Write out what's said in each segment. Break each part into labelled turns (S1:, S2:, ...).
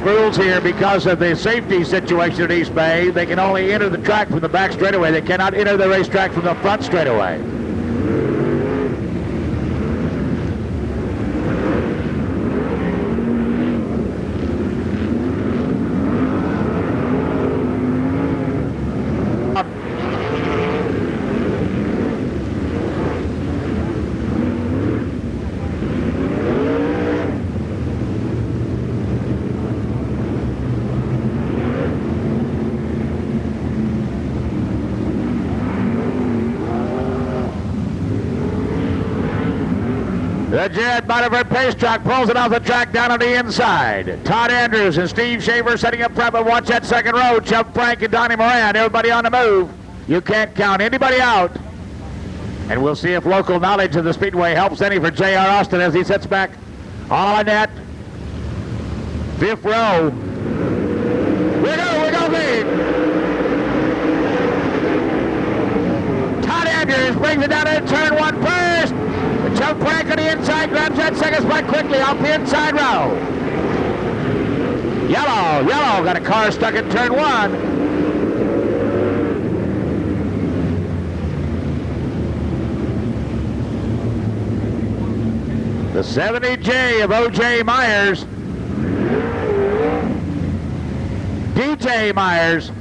S1: Rules here because of the safety situation at East Bay. They can only enter the track from the back straightaway. They cannot enter the racetrack from the front straightaway. The Jet Butterford pace truck pulls it off the track down on the inside. Todd Andrews and Steve Shaver setting up front, but watch that second row. Chuck Frank and Donnie Moran, everybody on the move. You can't count anybody out. And we'll see if local knowledge of the Speedway helps any for J.R. Austin as he sits back on that fifth row. We're going lead. Todd Andrews brings it down to turn one first. Chuck Frank on the inside grabs that second spot quickly off the inside row. Yellow got a car stuck in turn one. The 70J of O.J. Myers. DJ Myers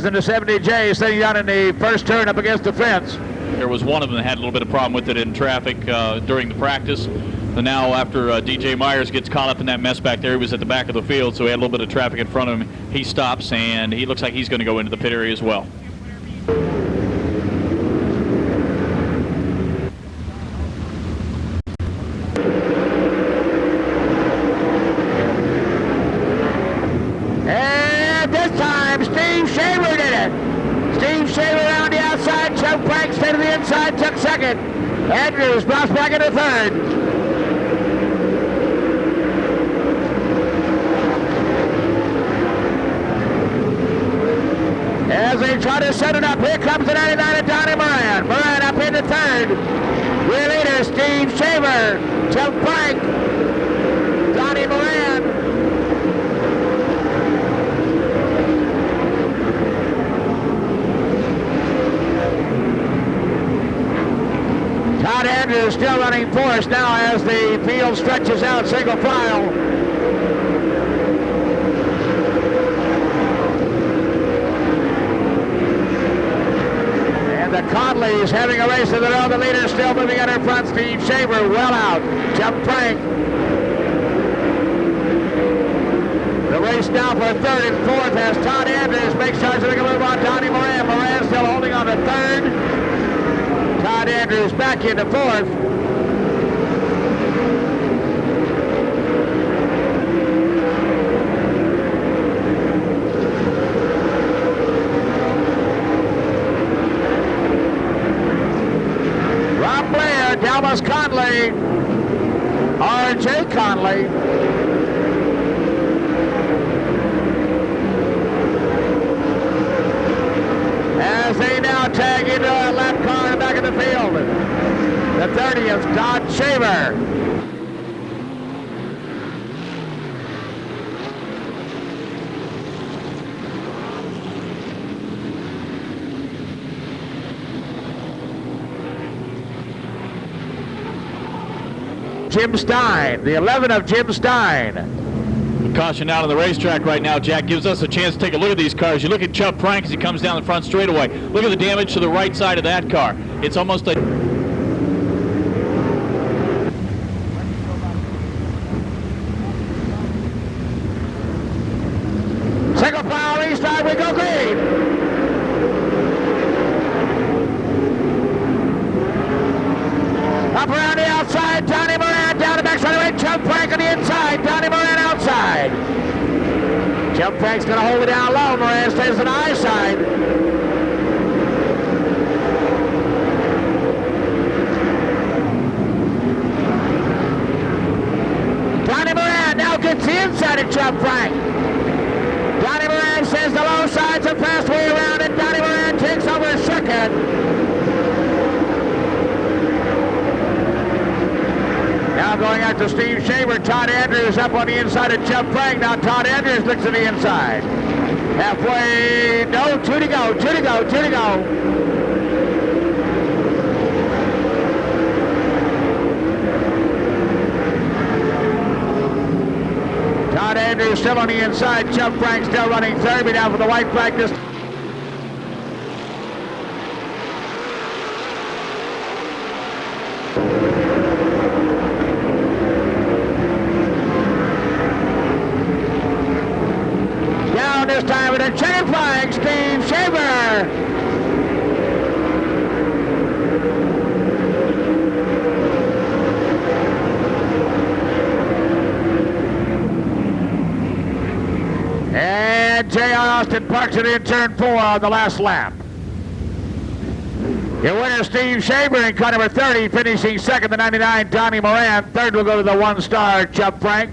S1: in the 70J sitting down in the first turn up against the fence.
S2: There was one of them that had a little bit of problem with it in traffic during the practice. And now after DJ Myers gets caught up in that mess back there, he was at the back of the field, so he had a little bit of traffic in front of him. He stops, and he looks like he's going to go into the pit area as well.
S1: And this time, Steve Shaver did it. Steve Shaver around the outside. Chuck Frank stayed to the inside, took second. Andrews bounced back into third. As they try to set it up, here comes the 99 of Donnie Moran. Moran up into third. Rear leader, Steve Shaver. Chuck Frank. Donnie Moran. Todd Andrews still running fourth now as the field stretches out single file. And the Conleys having a race of their own. The leader still moving at her front. Steve Shaver well out. Chuck Frank. The race now for third and fourth as Todd Andrews makes charge to make a move on Donnie Moran. Moran still holding on to third. Todd Andrews back into fourth. Rob Blair, Dalmas Conley, R.J. Conley. As they now tag into a lap car in the back of the field. The 30th, Todd Shaver. Jim Stein, the 11 of Jim Stein.
S2: Caution out on the racetrack right now, Jack, gives us a chance to take a look at these cars. You look at Chuck Frank as he comes down the front straightaway. Look at the damage to the right side of that car. It's almost like...
S1: Single file restart, we go green. Up around the outside, Donnie Moran down the back straightaway. Chuck Frank on the inside, Donnie Moran outside. Chuck Frank's going to hold it down low. Moran stays on the high side. Donnie Moran now gets the inside of Chuck Frank. Donnie Moran says the low side's a fast way around, and Donnie Moran takes over second. Now going after Steve Shaver. Todd Andrews up on the inside of Chubb Frank. Now Todd Andrews looks to the inside. Halfway, no, two to go. Todd Andrews still on the inside. Chubb Frank still running third. Be down for the white flag this. Down this time with a checkered flag, Steve Shaver. And J.R. Austin parks it in turn 4 on the last lap. Your winner, Steve Shaver, in car number 30, finishing second, the 99, Donnie Moran. Third will go to the 1-star, Chubb Frank.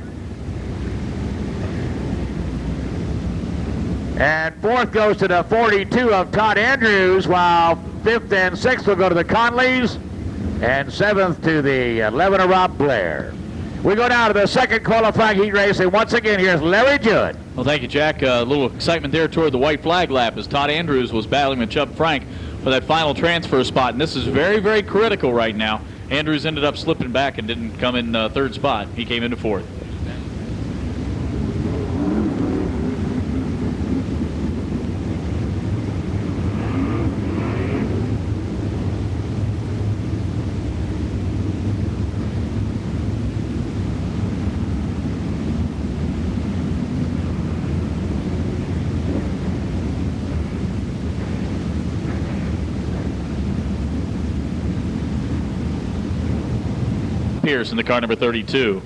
S1: And fourth goes to the 42 of Todd Andrews, while fifth and sixth will go to the Conleys, and seventh to the 11 of Rob Blair. We go down to the second qualifying heat race, and once again, here's Larry Judd.
S2: Well, thank you, Jack. A little excitement there toward the white flag lap as Todd Andrews was battling with Chubb Frank for that final transfer spot, and this is very, very critical right now. Andrews ended up slipping back and didn't come in third spot. He came into fourth. Pierce in the car number 32.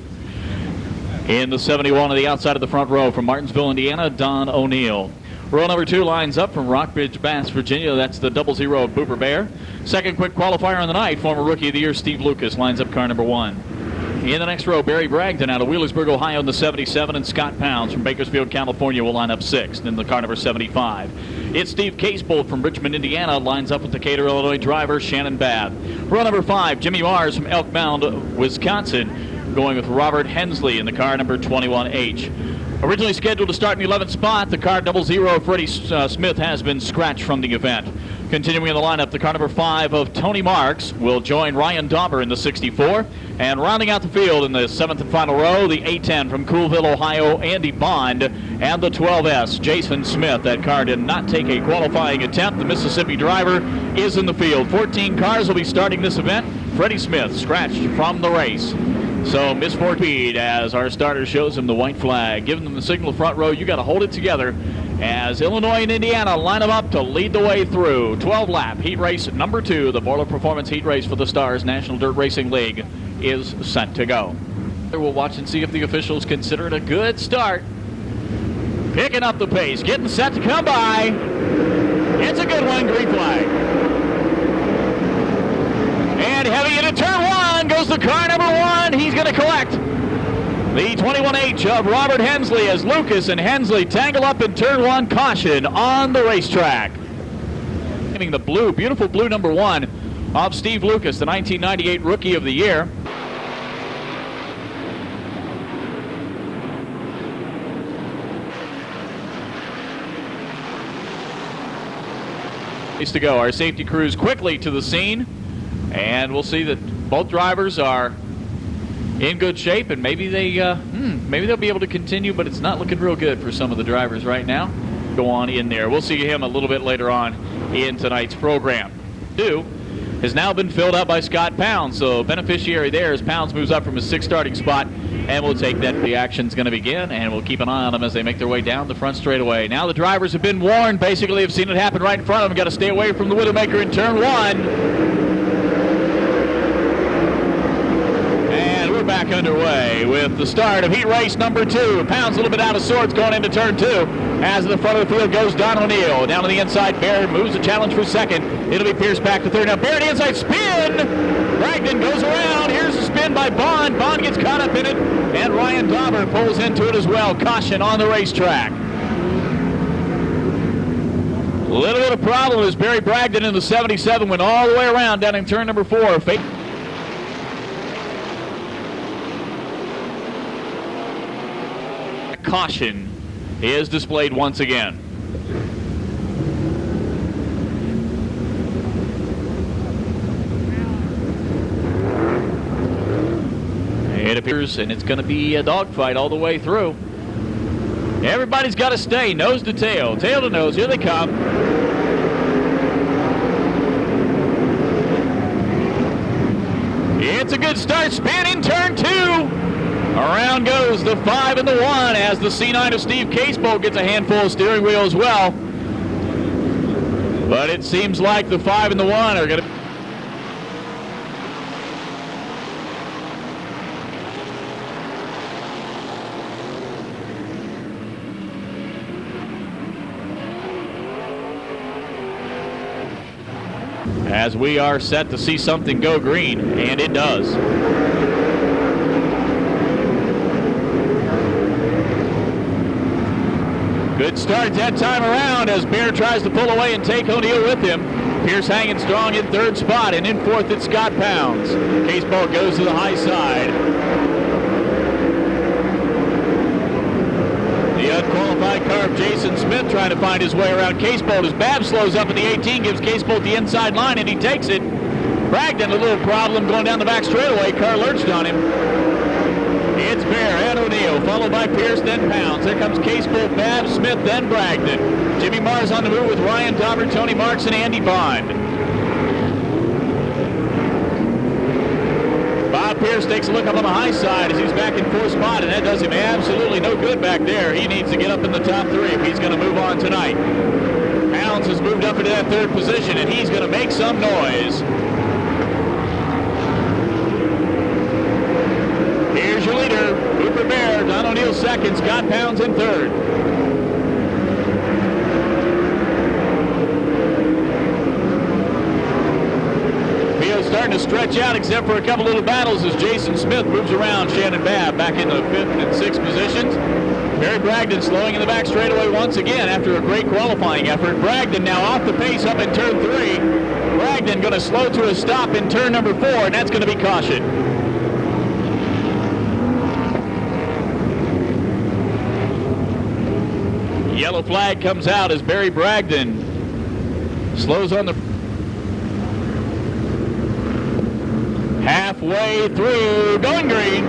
S2: In the 71 on the outside of the front row from Martinsville, Indiana, Don O'Neill. Row number 2 lines up from Rockbridge, Bass, Virginia. That's the 00 of Booper Bear. Second quick qualifier on the night, former Rookie of the Year Steve Lucas lines up car number 1. In the next row, Barry Bragdon out of Wheelersburg, Ohio in the 77, and Scott Pounds from Bakersfield, California will line up 6th in the car number 75. It's Steve Casebolt from Richmond, Indiana, lines up with Decatur, Illinois driver Shannon Babb. Row number 5, Jimmy Mars from Elk Mound, Wisconsin, going with Robert Hensley in the car number 21H. Originally scheduled to start in the 11th spot, the car 00 Freddie Smith has been scratched from the event. Continuing in the lineup, the car number 5 of Tony Marks will join Ryan Dauber in the 64. And rounding out the field in the 7th and final row, the A10 from Coolville, Ohio, Andy Bond, and the 12S, Jason Smith. That car did not take a qualifying attempt. The Mississippi driver is in the field. 14 cars will be starting this event. Freddie Smith scratched from the race. So Miss Fort Speed, as our starter shows him the white flag, giving them the signal front row, you got to hold it together as Illinois and Indiana line them up to lead the way through. 12-lap heat race number 2, the Boiler Performance Heat Race for the STARS National Dirt Racing League is set to go. We'll watch and see if the officials consider it a good start. Picking up the pace, getting set to come by. It's a good one, green flag. And heavy into turn 1 goes the car number 1. He's going to collect the 21H of Robert Hensley as Lucas and Hensley tangle up in turn 1. Caution on the racetrack. Getting the blue, beautiful blue number 1 of Steve Lucas, the 1998 Rookie of the Year. To go. Our safety crews quickly to the scene, and we'll see that both drivers are in good shape, and maybe they'll be able to continue, but it's not looking real good for some of the drivers right now. Go on in there. We'll see him a little bit later on in tonight's program. 2 has now been filled out by Scott Pounds, so beneficiary there as Pounds moves up from his 6th starting spot, and we'll take that. The action's going to begin, and we'll keep an eye on them as they make their way down the front straightaway. Now the drivers have been warned, basically have seen it happen right in front of them. Got to stay away from the Widowmaker in turn 1. Back underway with the start of heat race number 2. Pounds a little bit out of sorts going into turn 2. As the front of the field goes Don O'Neill. Down to the inside, Barrett moves the challenge for second. It'll be Pierce back to third. Now Barrett inside spin. Bragdon goes around. Here's the spin by Bond. Bond gets caught up in it. And Ryan Dauber pulls into it as well. Caution on the racetrack. A little bit of problem as Barry Bragdon in the 77 went all the way around down in turn number 4. caution is displayed once again. It appears, and it's going to be a dogfight all the way through. Everybody's got to stay nose to tail, tail to nose. Here they come. It's a good start. Spin in turn 2. Around goes the 5 and the 1 as the C9 of Steve Casebolt gets a handful of steering wheel as well. But it seems like the 5 and the 1 are going to... as we are set to see something go green, and it does. Good start that time around as Bear tries to pull away and take O'Neill with him. Pierce hanging strong in 3rd spot, and in 4th it's Scott Pounds. Casebolt goes to the high side. The unqualified car of Jason Smith trying to find his way around Casebolt as Babb slows up in the 18, gives Casebolt the inside line, and he takes it. Bragdon, a little problem going down the back straightaway. Car lurched on him. It's Bear and O'Neill, followed by Pierce, then Pounds. Here comes Casebolt, Babb, Smith, then Bragdon. Jimmy Mars on the move with Ryan Dauber, Tony Marks, and Andy Bond. Bob Pierce takes a look up on the high side as he's back in 4th spot, and that does him absolutely no good back there. He needs to get up in the top 3 if he's going to move on tonight. Pounds has moved up into that 3rd position, and he's going to make some noise. Here's your leader, Cooper Bear. Don O'Neill 2nd, Scott Pounds in 3rd. Starting to stretch out except for a couple little battles as Jason Smith moves around Shannon Babb back in the 5th and 6th positions. Barry Bragdon slowing in the back straightaway once again after a great qualifying effort. Bragdon now off the pace up in turn 3. Bragdon going to slow to a stop in turn number 4, and that's going to be caution. Yellow flag comes out as Barry Bragdon slows on the halfway through, going green.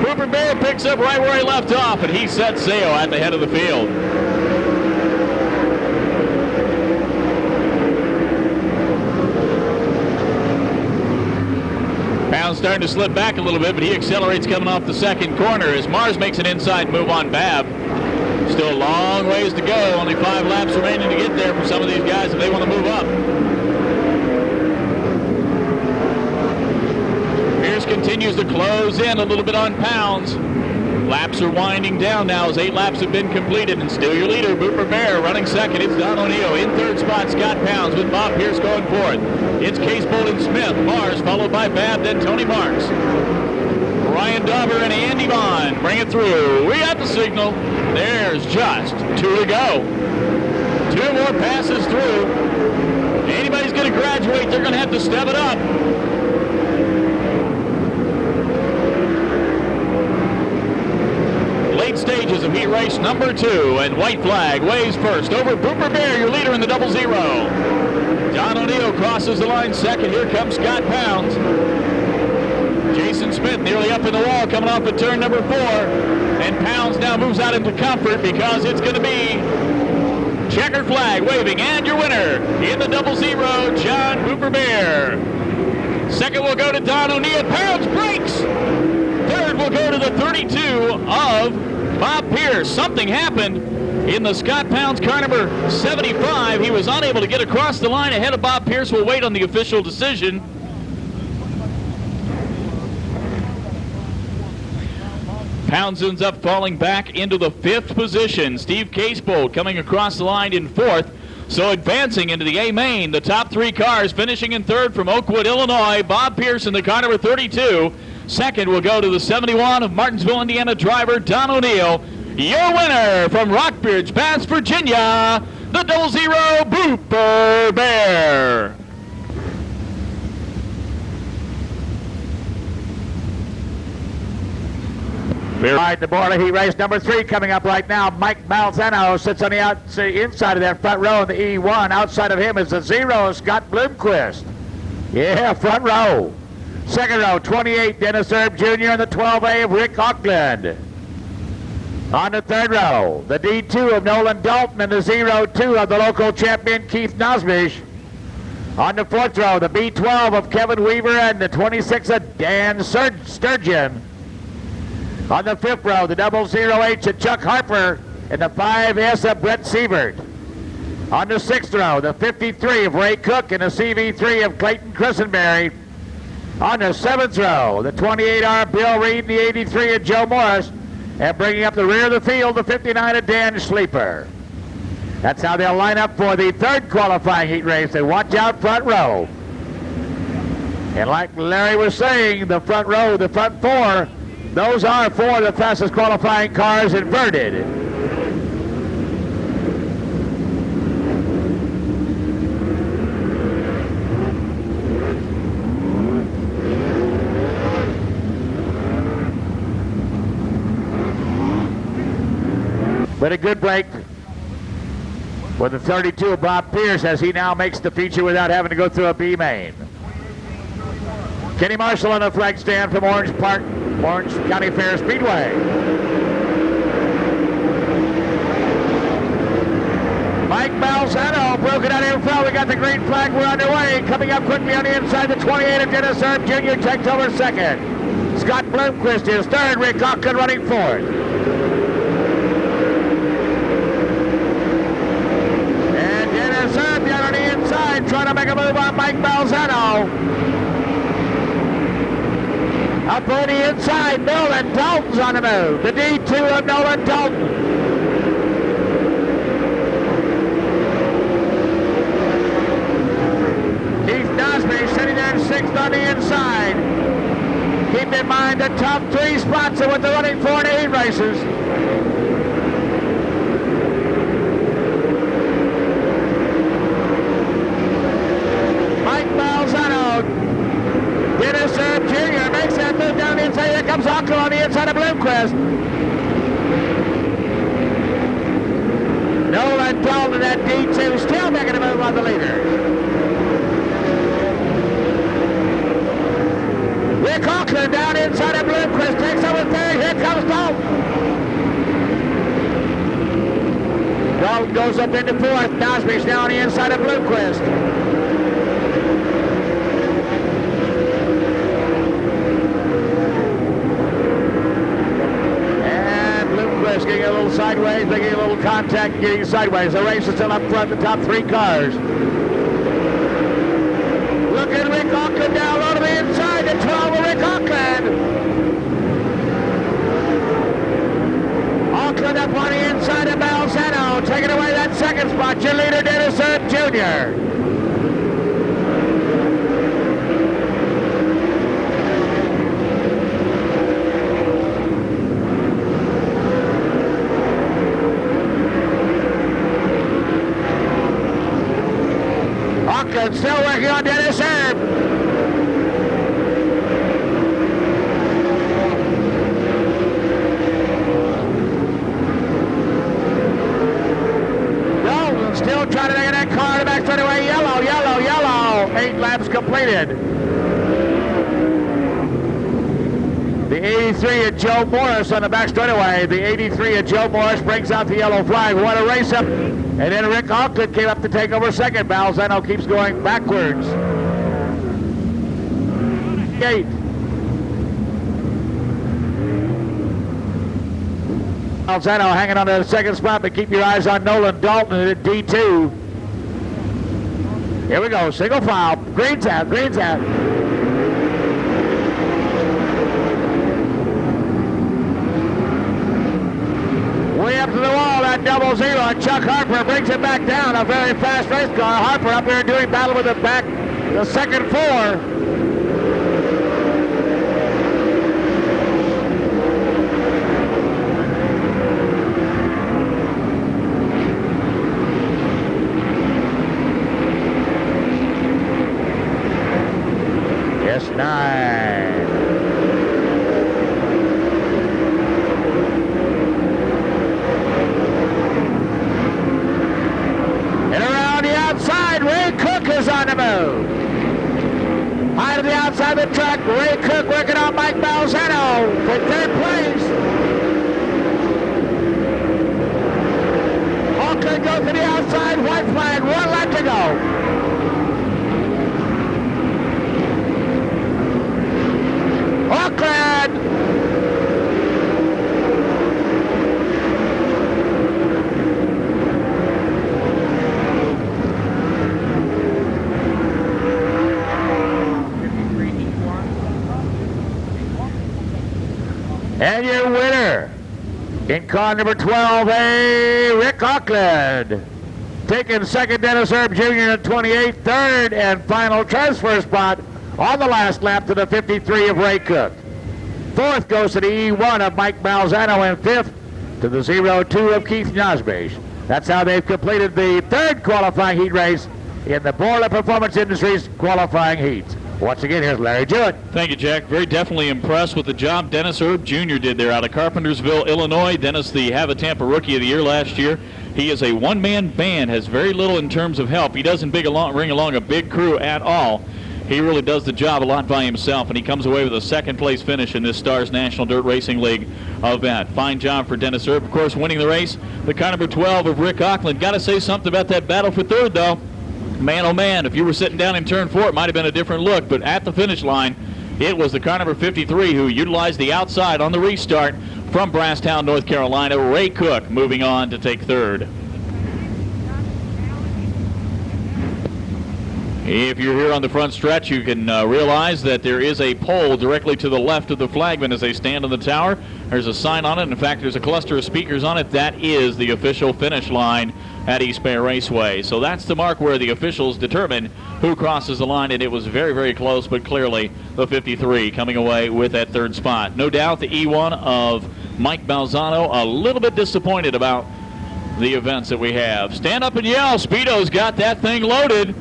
S2: Cooper Bear picks up right where he left off, and he sets sail at the head of the field. Pounds starting to slip back a little bit, but he accelerates coming off the 2nd corner as Mars makes an inside move on Babb. Still a long ways to go. Only 5 laps remaining to get there for some of these guys if they want to move up. Pierce continues to close in a little bit on Pounds. Laps are winding down now as 8 laps have been completed, and still your leader, Cooper Bear, running 2nd. It's Don O'Neill. In 3rd spot, Scott Pounds with Bob Pierce going 4th. It's Casebolt and Smith. Mars followed by Babb, then Tony Marks. Ryan Dauber and Andy Bond bring it through. We got the signal. There's just 2 to go. 2 more passes through. Anybody's going to graduate, they're going to have to step it up. Late stages of heat race number 2, and white flag waves first over Cooper Bear, your leader in the 00. Don O'Neill crosses the line 2nd. Here comes Scott Pounds. Jason Smith nearly up in the wall coming off of turn number 4. And Pounds now moves out into comfort because it's going to be checkered flag waving. And your winner in the 00, John Cooper Bear. 2nd will go to Don O'Neill. Pounds breaks. 3rd will go to the 32 of Bob Pierce. Something happened in the Scott Pounds car number 75. He was unable to get across the line ahead of Bob Pierce. We'll wait on the official decision. Pounds ends up falling back into the 5th position. Steve Casebolt coming across the line in 4th. So advancing into the A main, the top 3 cars finishing in 3rd from Oakwood, Illinois. Bob Pierce in the car number 32. 2nd will go to the 71 of Martinsville, Indiana driver Don O'Neill. Your winner from Rockbridge Pass, Virginia, the 00 Booper Bear.
S1: Behind the border, he raced number 3 coming up right now. Mike Malzano sits on the inside of that front row in the E1. Outside of him is the 0, Scott Bloomquist. Yeah, front row. Second row, 28, Dennis Erb Jr. and the 12A of Rick Auckland. On the third row, the D2 of Nolan Dalton and the 02 of the local champion Keith Nosbish. On the fourth row, the B12 of Kevin Weaver and the 26 of Dan Sturgeon. On the fifth row, the 00H of Chuck Harper and the 5S of Brett Sievert. On the sixth row, the 53 of Ray Cook and the CV3 of Clayton Christenberry. On the seventh row, the 28R Bill Reed and the 83 of Joe Morris. And bringing up the rear of the field, the 59 of Dan Sleeper. That's how they'll line up for the third qualifying heat race. They watch out front row. And like Larry was saying, the front row, the front 4, those are 4 of the fastest qualifying cars inverted. But a good break with the 32 of Bob Pierce as he now makes the feature without having to go through a B main. Kenny Marshall on the flag stand from Orange County Fair Speedway. Mike Malzano broke it out in front. We got the green flag. We're underway. Coming up quickly on the inside, the 28 of Dennis Erb Jr. takes over second. Scott Bloomquist is third. Rick Auckland running fourth. Down on the inside, trying to make a move on Mike Malzano. Up on the inside, Nolan Dalton's on the move. The D2 of Nolan Dalton. Keith Nosby sitting there in 6th on the inside. Keep in mind the top 3 spots are what they're running for in the heat races. Dennis Erb Jr. makes that move down the inside. Here comes Auckland on the inside of Bloomquist. Nolan Dalton, that D2, still making a move on the leader. Rick Auckland down inside of Bloomquist. Takes over third. Here comes Dalton. Dalton goes up into 4th. Nosby's now on the inside of Bloomquist. Getting a little sideways, making a little contact, getting sideways. The race is still up front, the top 3 cars. Look at Rick Auckland down low to the inside, the 12 of Rick Auckland. Auckland up on the inside of Malzano, taking away that second spot. Your leader, Dennis Erb Jr. Still working on Dennis Erb. Dalton still trying to get that car to back straightaway. Yellow, yellow, yellow. 8 laps completed. The 83 of Joe Morris on the back straightaway. The 83 of Joe Morris brings out the yellow flag. What a race up. And then Rick Auckland came up to take over second. Malzano keeps going backwards. 8. Malzano hanging on to the second spot, but keep your eyes on Nolan Dalton at D2. Here we go, single file. Green's out, green's out. Way up to the wall, that 00. Chuck Harper brings it back down. A very fast race car. Harper up there doing battle with the second 4. And around the outside, Ray Cook is on the move. High to the outside of the track, Ray Cook working on Mike Balzano for third place. Auckland goes to the outside, white flag, 1 lap to go. Auckland! And your winner in car number 12A, Rick Auckland. Taking second, Dennis Erb Jr. at 28, third and final transfer spot on the last lap to the 53 of Ray Cook. Fourth goes to the E1 of Mike Balzano, and fifth to the 02 of Keith Nosbish. That's how they've completed the third qualifying heat race in the Borla Performance Industries qualifying heats. Once again, here's Larry Jewett.
S2: Thank you, Jack. Very definitely impressed with the job Dennis Erb Jr. did there out of Carpentersville, Illinois. Dennis, the Havatampa Rookie of the Year last year. He is a one-man band, has very little in terms of help. He doesn't bring along a big crew at all. He really does the job a lot by himself, and he comes away with a second-place finish in this STARS National Dirt Racing League event. Fine job for Dennis Erb, of course, winning the race. The car number 12 of Rick Auckland. Got to say something about that battle for third, though. Man, oh man, if you were sitting down in turn 4, it might have been a different look, but at the finish line, it was the car number 53 who utilized the outside on the restart from Brasstown, North Carolina. Ray Cook moving on to take third. If you're here on the front stretch, you can realize that there is a pole directly to the left of the flagman as they stand on the tower. There's a sign on it. In fact, there's a cluster of speakers on it. That is the official finish line at Eastbay Raceway. So that's the mark where the officials determine who crosses the line, and it was very, very close, but clearly the 53 coming away with that third spot. No doubt the E1 of Mike Balzano a little bit disappointed about the events that we have. Stand up and yell. Speedo's got that thing loaded.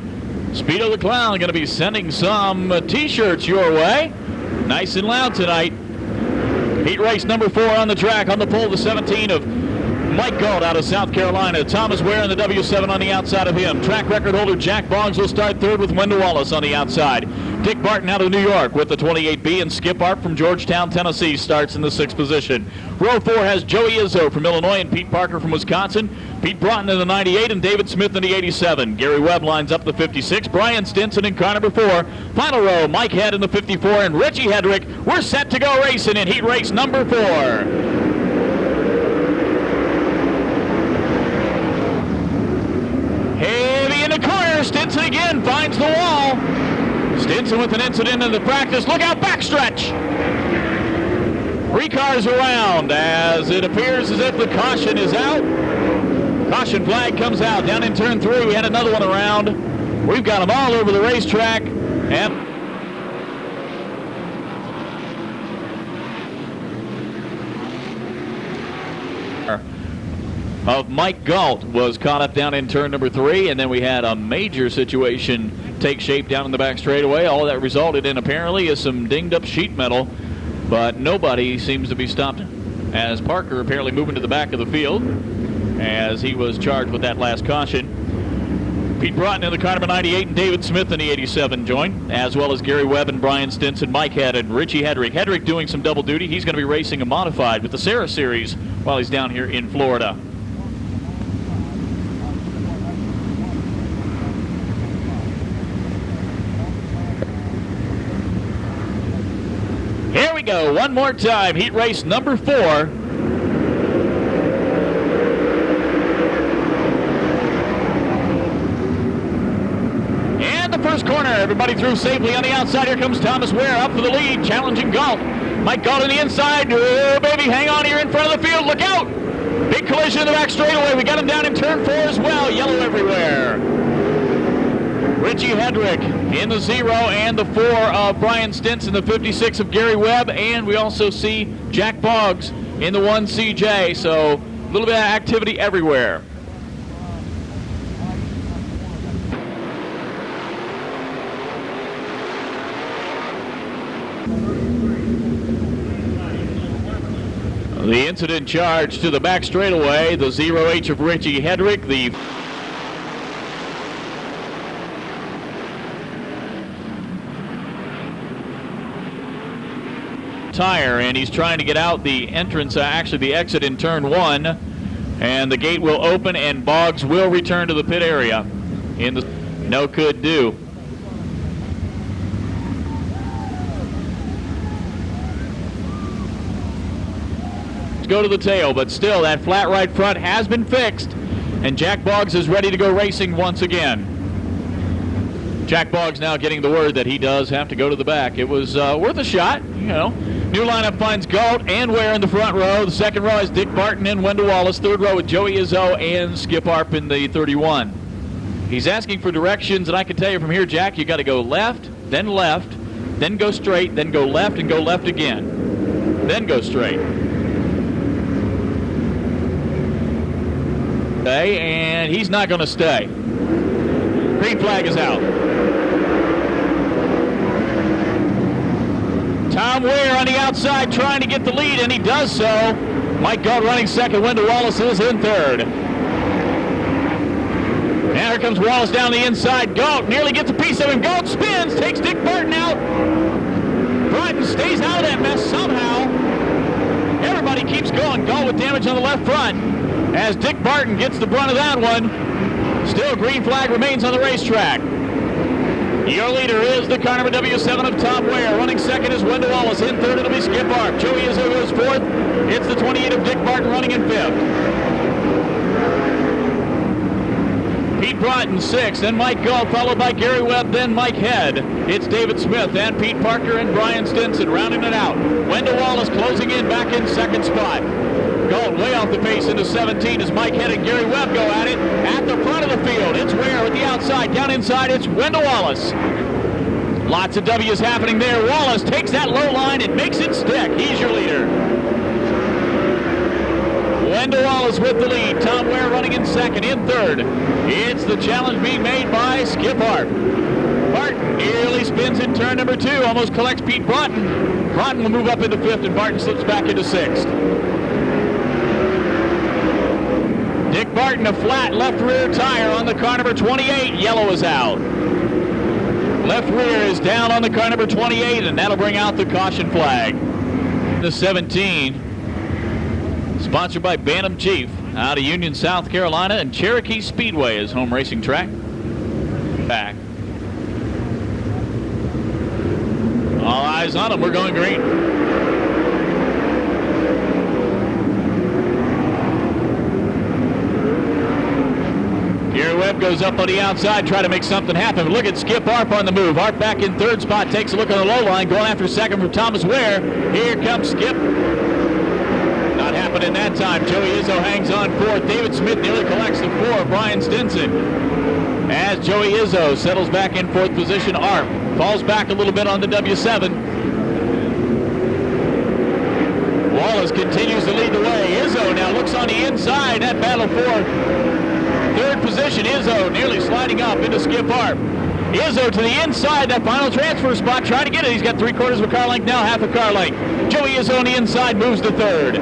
S2: Speedo the Clown going to be sending some T-shirts your way. Nice and loud tonight. Heat race number 4 on the track. On the pole, the 17 of Mike Galt out of South Carolina. Thomas Ware in the W7 on the outside of him. Track record holder Jack Boggs will start third with Wendell Wallace on the outside. Dick Barton out of New York with the 28B, and Skip Art from Georgetown, Tennessee starts in the 6th position. Row 4 has Joey Izzo from Illinois and Pete Parker from Wisconsin. Pete Broughton in the 98 and David Smith in the 87. Gary Webb lines up the 56. Brian Stinson in car number 4. Final row, Mike Head in the 54 and Richie Hedrick. We're set to go racing in heat race number 4. Heavy in the corner. Stinson again finds the wall. Stinson with an incident in the practice. Look out, backstretch. 3 cars around as it appears as if the caution is out. Caution flag comes out. Down in turn 3, we had another one around. We've got them all over the racetrack. And of Mike Galt was caught up down in turn number 3, and then we had a major situation take shape down in the back straightaway. All that resulted in apparently is some dinged up sheet metal, but nobody seems to be stopped as Parker apparently moving to the back of the field as he was charged with that last caution. Pete Broughton in the car number 98 and David Smith in the 87 joined, as well as Gary Webb and Brian Stinson, Mike Head and Richie Hedrick. Hedrick doing some double duty. He's going to be racing a modified with the Sarah Series while he's down here in Florida. Here we go, one more time, heat race number 4. And the first corner, everybody through safely on the outside. Here comes Thomas Ware up for the lead, challenging Galt. Mike Galt on the inside, oh baby, hang on here in front of the field, look out! Big collision in the back straightaway, we got him down in turn 4 as well, yellow everywhere. Richie Hedrick in the 0 and the 4 of Brian Stinson, the 56 of Gary Webb, and we also see Jack Boggs in the 1 CJ, so a little bit of activity everywhere. The incident charge to the back straightaway, the 0H of Richie Hedrick, the tire, and he's trying to get out the entrance, actually the exit in turn 1, and the gate will open and Boggs will return to the pit area. In the no could do. Go to the tail, but still that flat right front has been fixed, and Jack Boggs is ready to go racing once again. Jack Boggs now getting the word that he does have to go to the back. It was worth a shot, you know. New lineup finds Galt and Ware in the front row. The second row is Dick Barton and Wendell Wallace. Third row with Joey Izzo and Skip Arp in the 31. He's asking for directions, and I can tell you from here, Jack, you got to go left, then go straight, then go left and go left again, then go straight. Okay, and he's not going to stay. Green flag is out. Tom Ware on the outside trying to get the lead, and he does so. Mike Galt running second. Wendell Wallace is in third. Now here comes Wallace down the inside. Galt nearly gets a piece of him. Galt spins, takes Dick Barton out. Barton stays out of that mess somehow. Everybody keeps going. Galt with damage on the left front, as Dick Barton gets the brunt of that one. Still, green flag remains on the racetrack. Your leader is the car number W7 of Tom Ware. Running second is Wendell Wallace. In third, it'll be Skip Arp. Joey Izzo goes fourth. It's the 28 of Dick Barton running in fifth. Pete Broughton sixth, then Mike Galt, followed by Gary Webb, then Mike Head. It's David Smith and Pete Parker and Brian Stinson rounding it out. Wendell Wallace closing in back in second spot. Galt way off the pace into 17 as Mike Head and Gary Webb go at it. At the front of the field, it's Ware at the outside. Down inside, it's Wendell Wallace. Lots of W's happening there. Wallace takes that low line and makes it stick. He's your leader. Wendell Wallace with the lead. Tom Ware running in second. In third, it's the challenge being made by Skip Arp. Barton nearly spins in turn number 2. Almost collects Pete Broughton. Broughton will move up into 5th, and Barton slips back into 6th. Dick Barton, a flat left rear tire on the car number 28. Yellow is out. Left rear is down on the car number 28, and that'll bring out the caution flag. The 17, sponsored by Bantam Chief out of Union, South Carolina, and Cherokee Speedway is home racing track. Back. All eyes on him. We're going green. Gary Webb goes up on the outside, try to make something happen. But look at Skip Arp on the move. Arp back in third spot, takes a look on the low line, going after second from Thomas Ware. Here comes Skip. Not happening that time. Joey Izzo hangs on fourth. David Smith nearly collects the 4. Brian Stinson. As Joey Izzo settles back in 4th position, Arp falls back a little bit on the W7. Wallace continues to lead the way. Izzo now looks on the inside. That battle for 3rd position. Izzo nearly sliding up into Skip Arp. Izzo to the inside, that final transfer spot, trying to get it. He's got 3/4 of a car length now, half a car length. Joey Izzo on the inside moves to 3rd.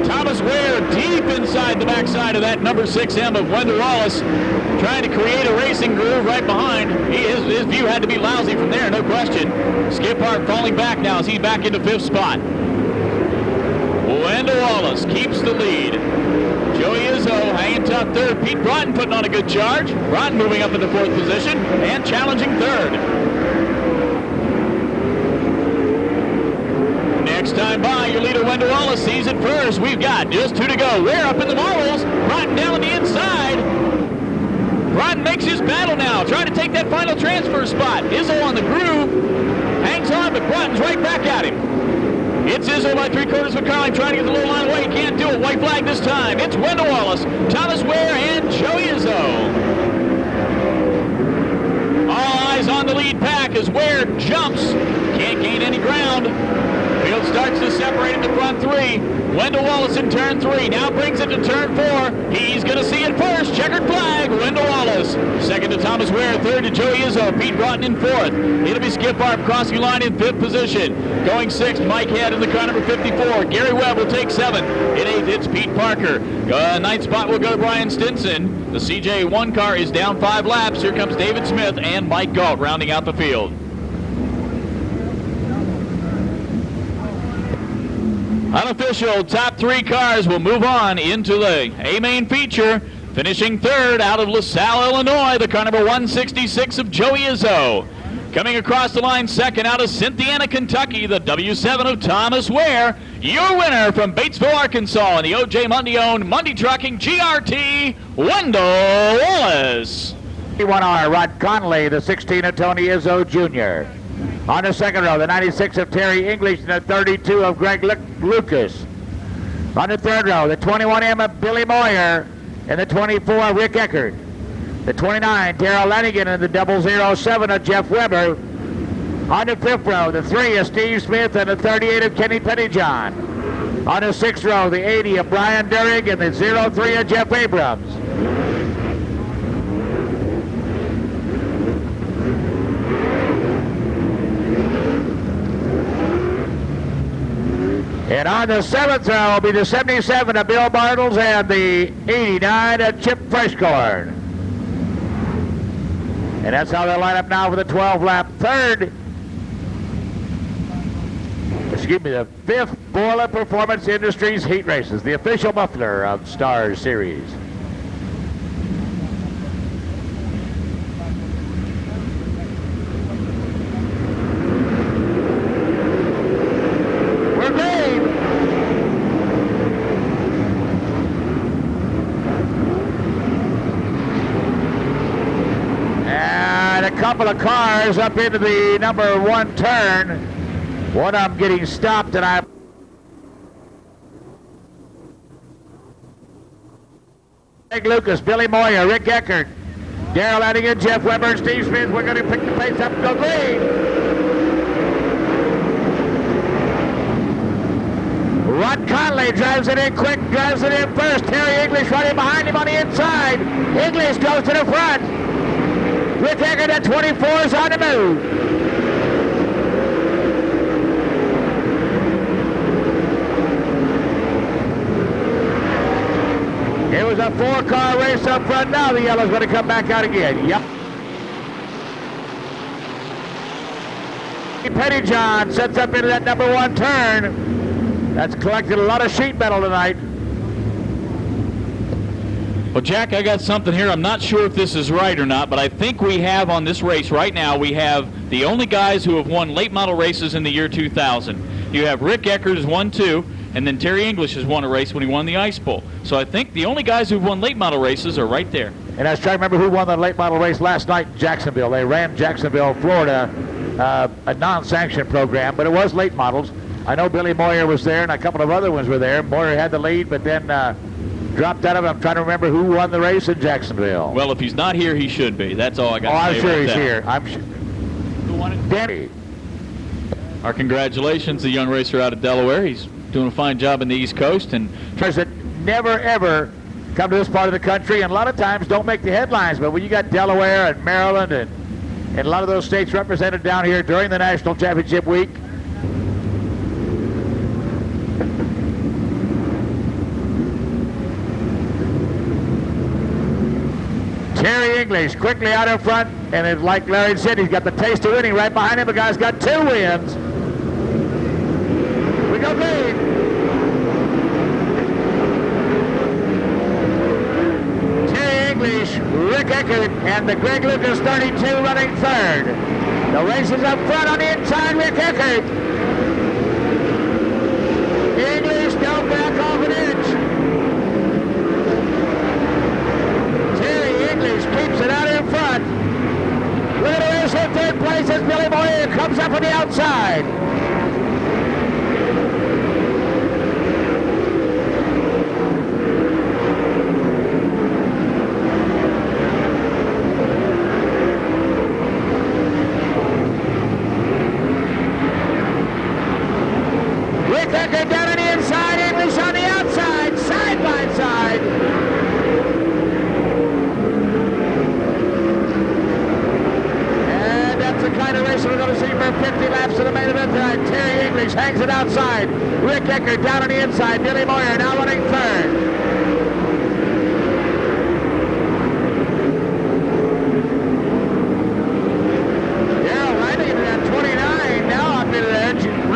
S2: Thomas Ware deep inside the backside of that number 6M of Wendell Wallace, trying to create a racing groove right behind. His view had to be lousy from there, no question. Skip Arp falling back now as he's back into 5th spot. Wendell Wallace keeps the lead. Joey Izzo hanging top 3rd. Pete Broughton putting on a good charge. Broughton moving up into 4th position and challenging 3rd. Next time by, your leader Wendell Wallace sees it first. We've got just 2 to go. Ware up in the marbles. Broughton down on the inside. Broughton makes his battle now, trying to take that final transfer spot. Izzo on the groove. Hangs on, but Broughton's right back at him. It's Izzo by 3/4 of a car length, trying to get the low line away. He can't do it. White flag this time. It's Wendell Wallace, Thomas Ware, and Joey Izzo. All eyes on the lead pack as Ware jumps. Can't gain any ground. Field starts to separated the front three. Wendell Wallace in turn 3. Now brings it to turn 4. He's going to see it first. Checkered flag. Wendell Wallace. Second to Thomas Ware. Third to Joey Izzo. Pete Broughton in 4th. It'll be Skip Arp crossing line in 5th position. Going 6th, Mike Head in the car number 54. Gary Webb will take 7th. In 8th, it's Pete Parker. 9th spot will go to Brian Stinson. The CJ1 car is down 5 laps. Here comes David Smith and Mike Galt rounding out the field. Unofficial top 3 cars will move on into the A-main feature. Finishing 3rd out of LaSalle, Illinois, the car number 166 of Joey Izzo. Coming across the line 2nd out of Cynthiana, Kentucky, the W7 of Thomas Ware. Your winner from Batesville, Arkansas, in the O.J. Mundy-owned Mundy Trucking GRT, Wendell Wallace.
S1: 1R, Rod Conley, the 16 of Tony Izzo Jr. On the second row, the 96 of Terry English and the 32 of Greg Lucas. On the third row, the 21M of Billy Moyer and the 24 of Rick Eckert. The 29, Darrell Lanigan and the 007 of Jeff Weber. On the fifth row, the 3 of Steve Smith and the 38 of Kenny Pettyjohn. On the sixth row, the 80 of Brian Durig and the 03 of Jeff Abrams. And on the 7th row will be the 77 of Bill Bartles and the 89 of Chip Freshcorn. And that's how they line up now for the 12-lap third. Excuse me, the 5th Borla Performance Industries Heat Races, the official muffler of STARS Series. Couple of cars up into the number 1 turn. One of them getting stopped, and I'm Greg Lucas, Billy Moyer, Rick Eckert, Darrell Lanigan, Jeff Weber, and Steve Smith. We're going to pick the pace up and go green. Rod Conley drives it in quick, drives it in first. Terry English running behind him on the inside. English goes to the front. Rick Eckert at 24 is on the move. It was a 4-car race up front. Now the yellow's going to come back out again. Yep. Pettyjohn sets up into that number 1 turn. That's collected a lot of sheet metal tonight.
S2: Well, Jack, I got something here. I'm not sure if this is right or not, but I think we have on this race right now, we have the only guys who have won late model races in the year 2000. You have Rick Eckert has won 2, and then Terry English has won a race when he won the Ice Bowl. So I think the only guys who've won late model races are right there.
S1: And I was trying to remember who won the late model race last night in Jacksonville. They ran Jacksonville, Florida, a non-sanctioned program, but it was late models. I know Billy Moyer was there, and a couple of other ones were there. Moyer had the lead, but then dropped out of it. I'm trying to remember who won the race in Jacksonville.
S2: Well, if he's not here, he should be. That's all I got to say.
S1: I'm sure he's
S2: that.
S1: here. I'm sure.
S2: Who won it?
S1: Danny.
S2: Our congratulations, the young racer out of Delaware. He's doing a fine job in the East Coast. And
S1: that never, ever come to this part of the country, and a lot of times don't make the headlines. But when you got Delaware and Maryland and a lot of those states represented down here during the National Championship week, Terry English quickly out in front, and it's like Larry said, he's got the taste of winning right behind him. The guy's got 2 wins. We go green. Terry English, Rick Eckert, and the Greg Lucas 32 running 3rd. The race is up front on the inside, Rick Eckert. English don't back off an inch. Keeps it out in front. Look at the race in 3rd place as Billy Moyer comes up on the outside. Rick Eckert it outside. Rick Eckert down on the inside. Billy Moyer now running third.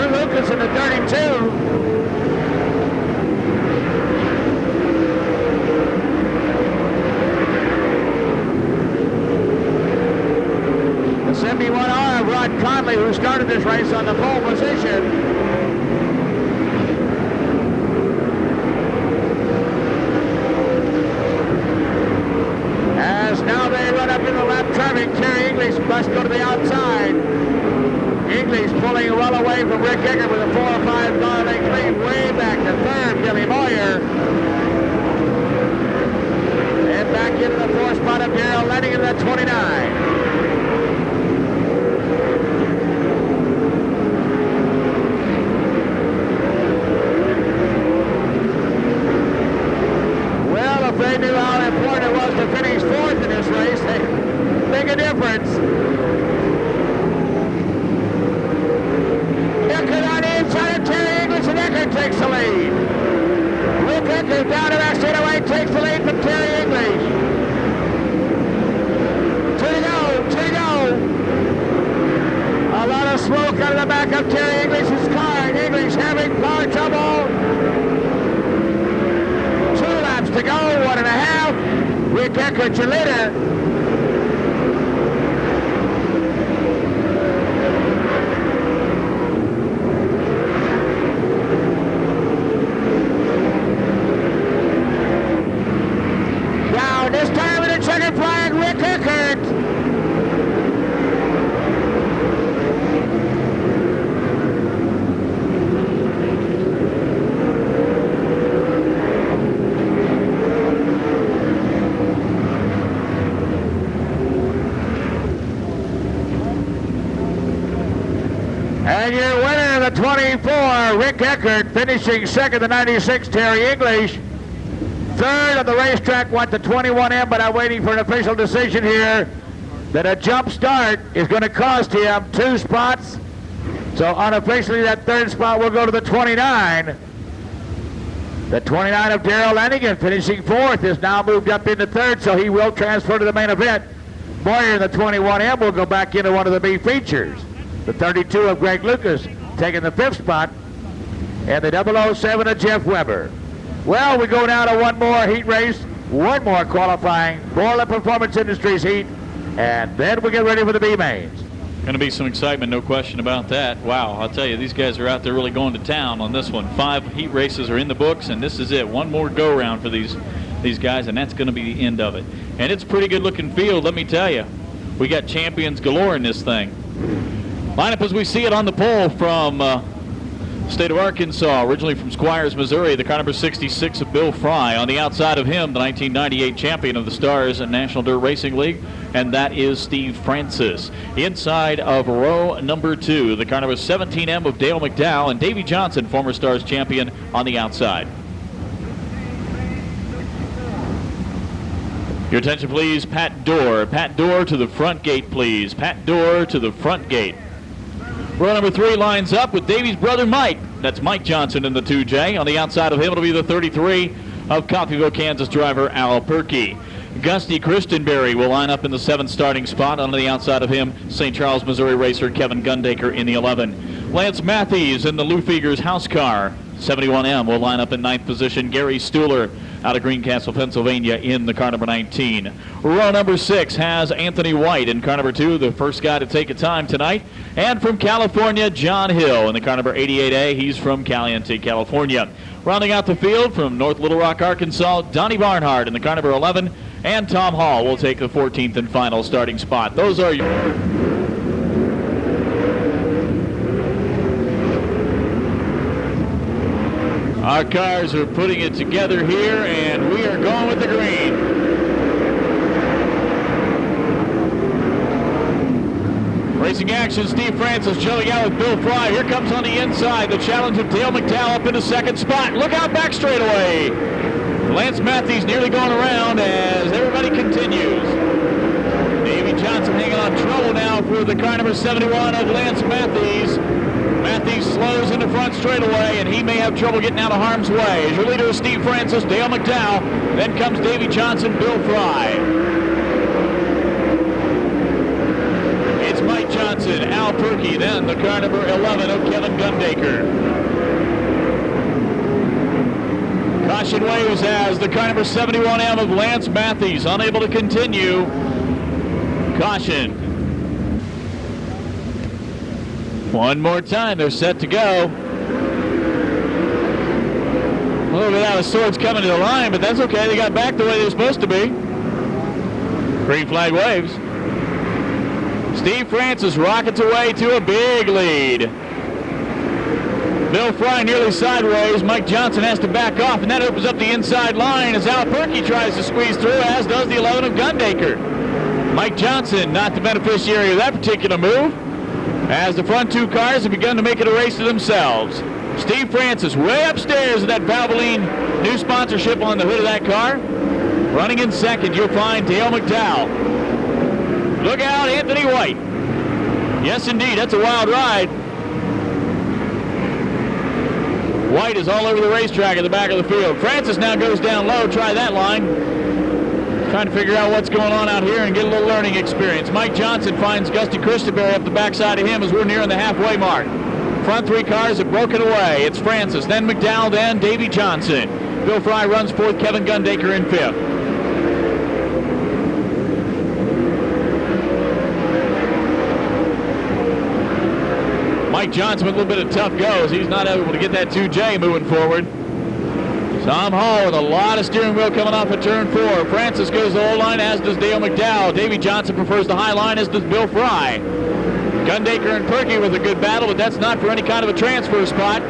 S1: Lucas in the 32. The 71R of Rod Conley, who started this race on the pole position. As now they run up in the lap traffic, Terry English must go to the outside. English pulling well away from Rick Eckert with a 4 or 5 car length lead. Way back to third, Billy Moyer. And back into the 4th spot of Darrell Lenning in the 29. Well, if they knew how important it was to finish 4th in this race, they'd make a difference. Takes the lead. Rick Eckert down to that straightaway takes the lead from Terry English. Two to go. A lot of smoke out of the back of Terry English's car. English having car trouble. 2 laps to go, 1.5. Rick Eckert, your leader. This time with a checkered flag, Rick Eckert. And your winner of the 24, Rick Eckert, finishing second, the 96, Terry English. Third on the racetrack went to 21M, but I'm waiting for an official decision here that a jump start is going to cost him 2 spots. So unofficially, that 3rd spot will go to the 29. The 29 of Darrell Lanigan, finishing 4th, is now moved up into 3rd, so he will transfer to the main event. Moyer in the 21M will go back into one of the B features. The 32 of Greg Lucas taking the 5th spot, and the 007 of Jeff Weber. Well, we go now to one more heat race, one more qualifying for the Performance Industries heat, and then we get ready for the B-mains.
S2: Going to be some excitement, no question about that. Wow, I'll tell you, these guys are out there really going to town on this one. 5 heat races are in the books, and this is it. One more go-round for these guys, and that's going to be the end of it. And it's a pretty good-looking field, let me tell you. We got champions galore in this thing. Lineup as we see it on the pole from state of Arkansas, originally from Squires, Missouri, the car number 66 of Bill Fry. On the outside of him, the 1998 champion of the STARS National Dirt Racing League, and that is Steve Francis. Inside of row number 2, the car number 17M of Dale McDowell, and Davey Johnson, former STARS champion, on the outside. Your attention, please. Pat Dorr. Pat Dorr to the front gate, please. Pat Dorr to the front gate. Row number 3 lines up with Davey's brother Mike. That's Mike Johnson in the 2J. On the outside of him, it'll be the 33 of Coffeyville, Kansas driver Al Perkey. Gusty Christenberry will line up in the 7th starting spot. On the outside of him, St. Charles, Missouri racer Kevin Gundaker in the 11. Lance Matthews in the Lou Figures house car. 71M will line up in 9th position. Gary Stuhler out of Greencastle, Pennsylvania in the car number 19. Row number 6 has Anthony White in car number 2, the first guy to take a time tonight. And from California, John Hill in the car number 88A. He's from Caliente, California. Rounding out the field from North Little Rock, Arkansas, Donnie Barnhart in the car number 11. And Tom Hall will take the 14th and final starting spot. Those are your... Our cars are putting it together here, and we are going with the green. Racing action, Steve Francis showing out with Bill Fry. Here comes on the inside the challenge of Dale McDowell up in the 2nd spot. Look out back straightaway. Lance Matthews nearly going around as everybody continues. Davey Johnson hanging on trouble now for the car number 71 of Lance Matthews. Matthews slows in the front straightaway, and he may have trouble getting out of harm's way. As your leader is Steve Francis, Dale McDowell. Then comes Davey Johnson, Bill Fry. It's Mike Johnson, Al Perkey, then the car number 11 of Kevin Gundaker. Caution waves as the car number 71M of Lance Matthews unable to continue. Caution. One more time, they're set to go. A little bit out of sorts coming to the line, but that's okay. They got back the way they're supposed to be. Green flag waves. Steve Francis rockets away to a big lead. Bill Fry nearly sideways. Mike Johnson has to back off, and that opens up the inside line as Al Perkey tries to squeeze through, as does the 11 of Gundaker. Mike Johnson not the beneficiary of that particular move, as the front two cars have begun to make it a race to themselves. Steve Francis way upstairs with that Valvoline new sponsorship on the hood of that car. Running in second, you'll find Dale McDowell. Look out, Anthony White. Yes, indeed, that's a wild ride. White is all over the racetrack at the back of the field. Francis now goes down low. Try that line. Trying to figure out what's going on out here and get a little learning experience. Mike Johnson finds Gusty Christenberry up the backside of him as we're nearing the halfway mark. Front three cars have broken away. It's Francis, then McDowell, then Davey Johnson. Bill Fry runs fourth, Kevin Gundaker in fifth. Mike Johnson with a little bit of tough goes. He's not able to get that 2J moving forward. Tom Hall with a lot of steering wheel coming off at turn 4. Francis goes the low line, as does Dale McDowell. Davey Johnson prefers the high line, as does Bill Fry. Gundaker and Perkey with a good battle, but that's not for any kind of a transfer spot.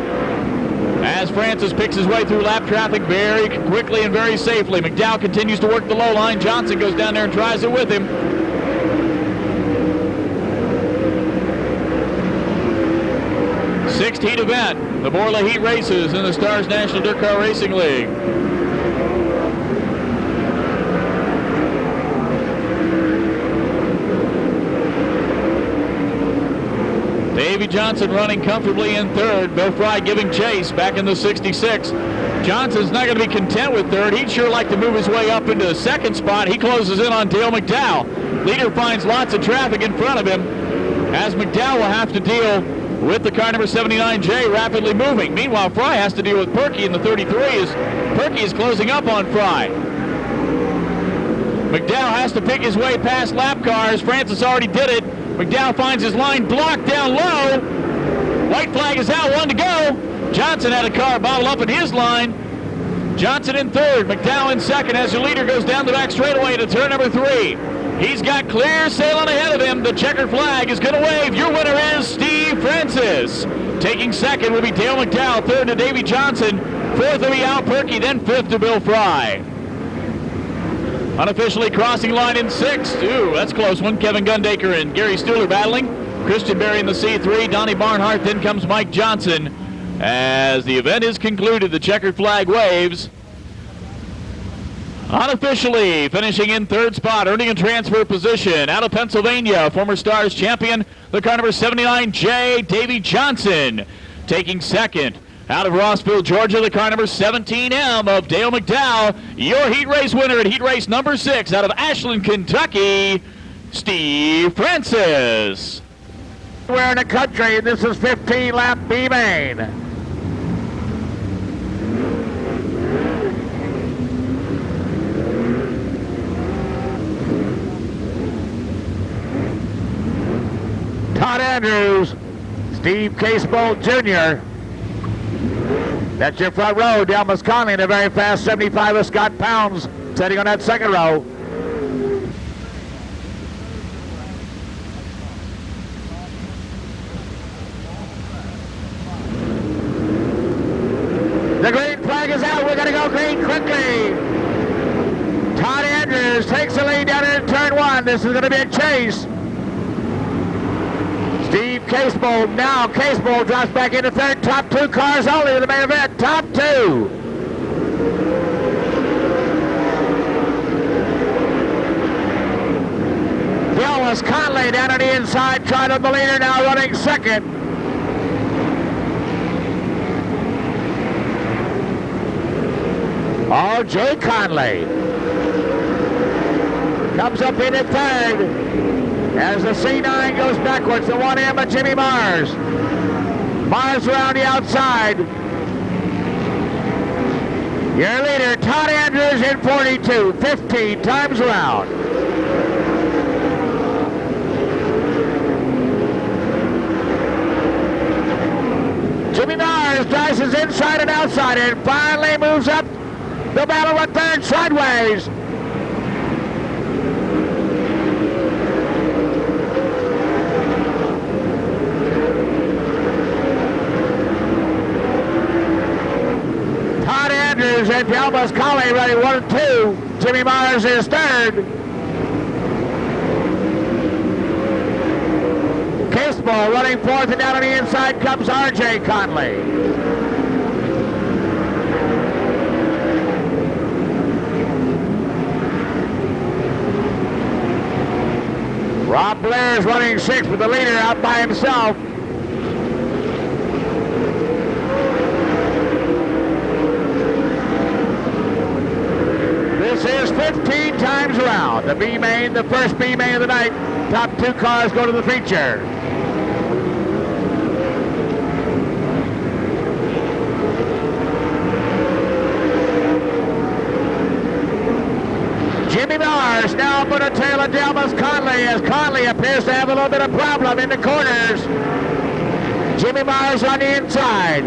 S2: As Francis picks his way through lap traffic very quickly and very safely. McDowell continues to work the low line. Johnson goes down there and tries it with him. Sixth heat event, the Borla Heat Races in the STARS National Dirt Car Racing League. Davey Johnson running comfortably in third. Bill Fry giving chase back in the 66. Johnson's not going to be content with third. He'd sure like to move his way up into the second spot. He closes in on Dale McDowell. Leader finds lots of traffic in front of him, as McDowell will have to deal with the car number 79J rapidly moving. Meanwhile, Fry has to deal with Perkey in the 33 as Perkey is closing up on Fry. McDowell has to pick his way past lap cars. Francis already did it. McDowell finds his line blocked down low. White flag is out, one to go. Johnson had a car bottle up in his line. Johnson in third, McDowell in second as the leader goes down the back straightaway to turn number 3. He's got clear sailing ahead of him. The checkered flag is going to wave. Your winner is Steve Francis. Taking second will be Dale McDowell. Third to Davey Johnson. Fourth will be Al Perkey. Then fifth to Bill Fry. Unofficially crossing line in sixth. Ooh, that's a close one. Kevin Gundaker and Gary Stuhler battling. Christian Berry in the C3. Donnie Barnhart. Then comes Mike Johnson. As the event is concluded, the checkered flag waves. Unofficially finishing in third spot, earning a transfer position out of Pennsylvania, former STARS champion, the car number 79J, Davey Johnson. Taking second out of Rossville, Georgia, the car number 17M of Dale McDowell. Your heat race winner at heat race number 6 out of Ashland, Kentucky, Steve Francis.
S1: We're in the country, and this is 15-lap B-Main. Todd Andrews, Steve Casebolt Jr. That's your front row. Delmas Conley in a very fast 75 of Scott Pounds sitting on that second row. The green flag is out. We're going to go green quickly. Todd Andrews takes the lead down in turn 1. This is going to be a chase. Steve Casebolt, now Casebolt drops back into third. Top 2 cars only in the main event. Top 2. Delmas Conley down on the inside, trying to the leader, now running second. Oh, Jay Conley comes up into third as the C9 goes backwards. The 1M of Jimmy Mars. Mars around the outside. Your leader, Todd Andrews, in 42, 15 times around. Jimmy Mars drives his inside and outside and finally moves up the battle with third sideways. Todd Andrews and Delmas Colley running 1 and 2. Jimmy Mars is third. Caseball running fourth, and down on the inside comes R.J. Conley. Rob Blair is running sixth with the leader out by himself. This is 15 times around. The B main, the first B main of the night. Top 2 cars go to the feature. Jimmy Mars now up on the tail of Delmas Conley as Conley appears to have a little bit of problem in the corners. Jimmy Mars on the inside.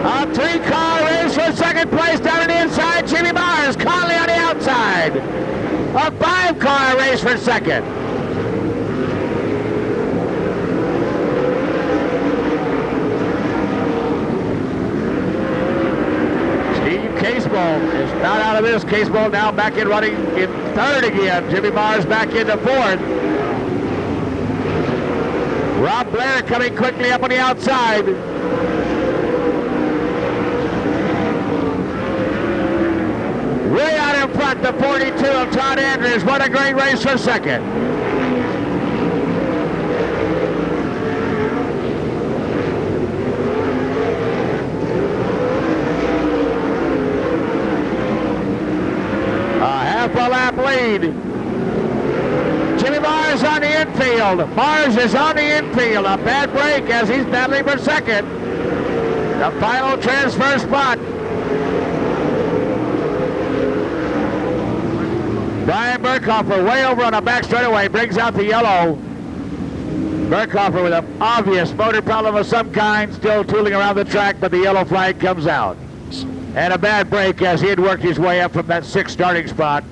S1: A 3-car race for second place down on the inside. Jimmy Mars, Conley on the outside. A 5-car race for second. Caseball is not out of this. Caseball now back in running in third again. Jimmy Mars back into fourth. Rob Blair coming quickly up on the outside. Way out in front, the 42 of Todd Andrews. What a great race for second. A lap lead. Jimmy Mars on the infield. Mars is on the infield. A bad break as he's battling for second. The final transfer spot. Brian Burkhofer way over on the back straightaway brings out the yellow. Burkhofer with an obvious motor problem of some kind, still tooling around the track, but the yellow flag comes out. And a bad break as he had worked his way up from that 6th starting spot.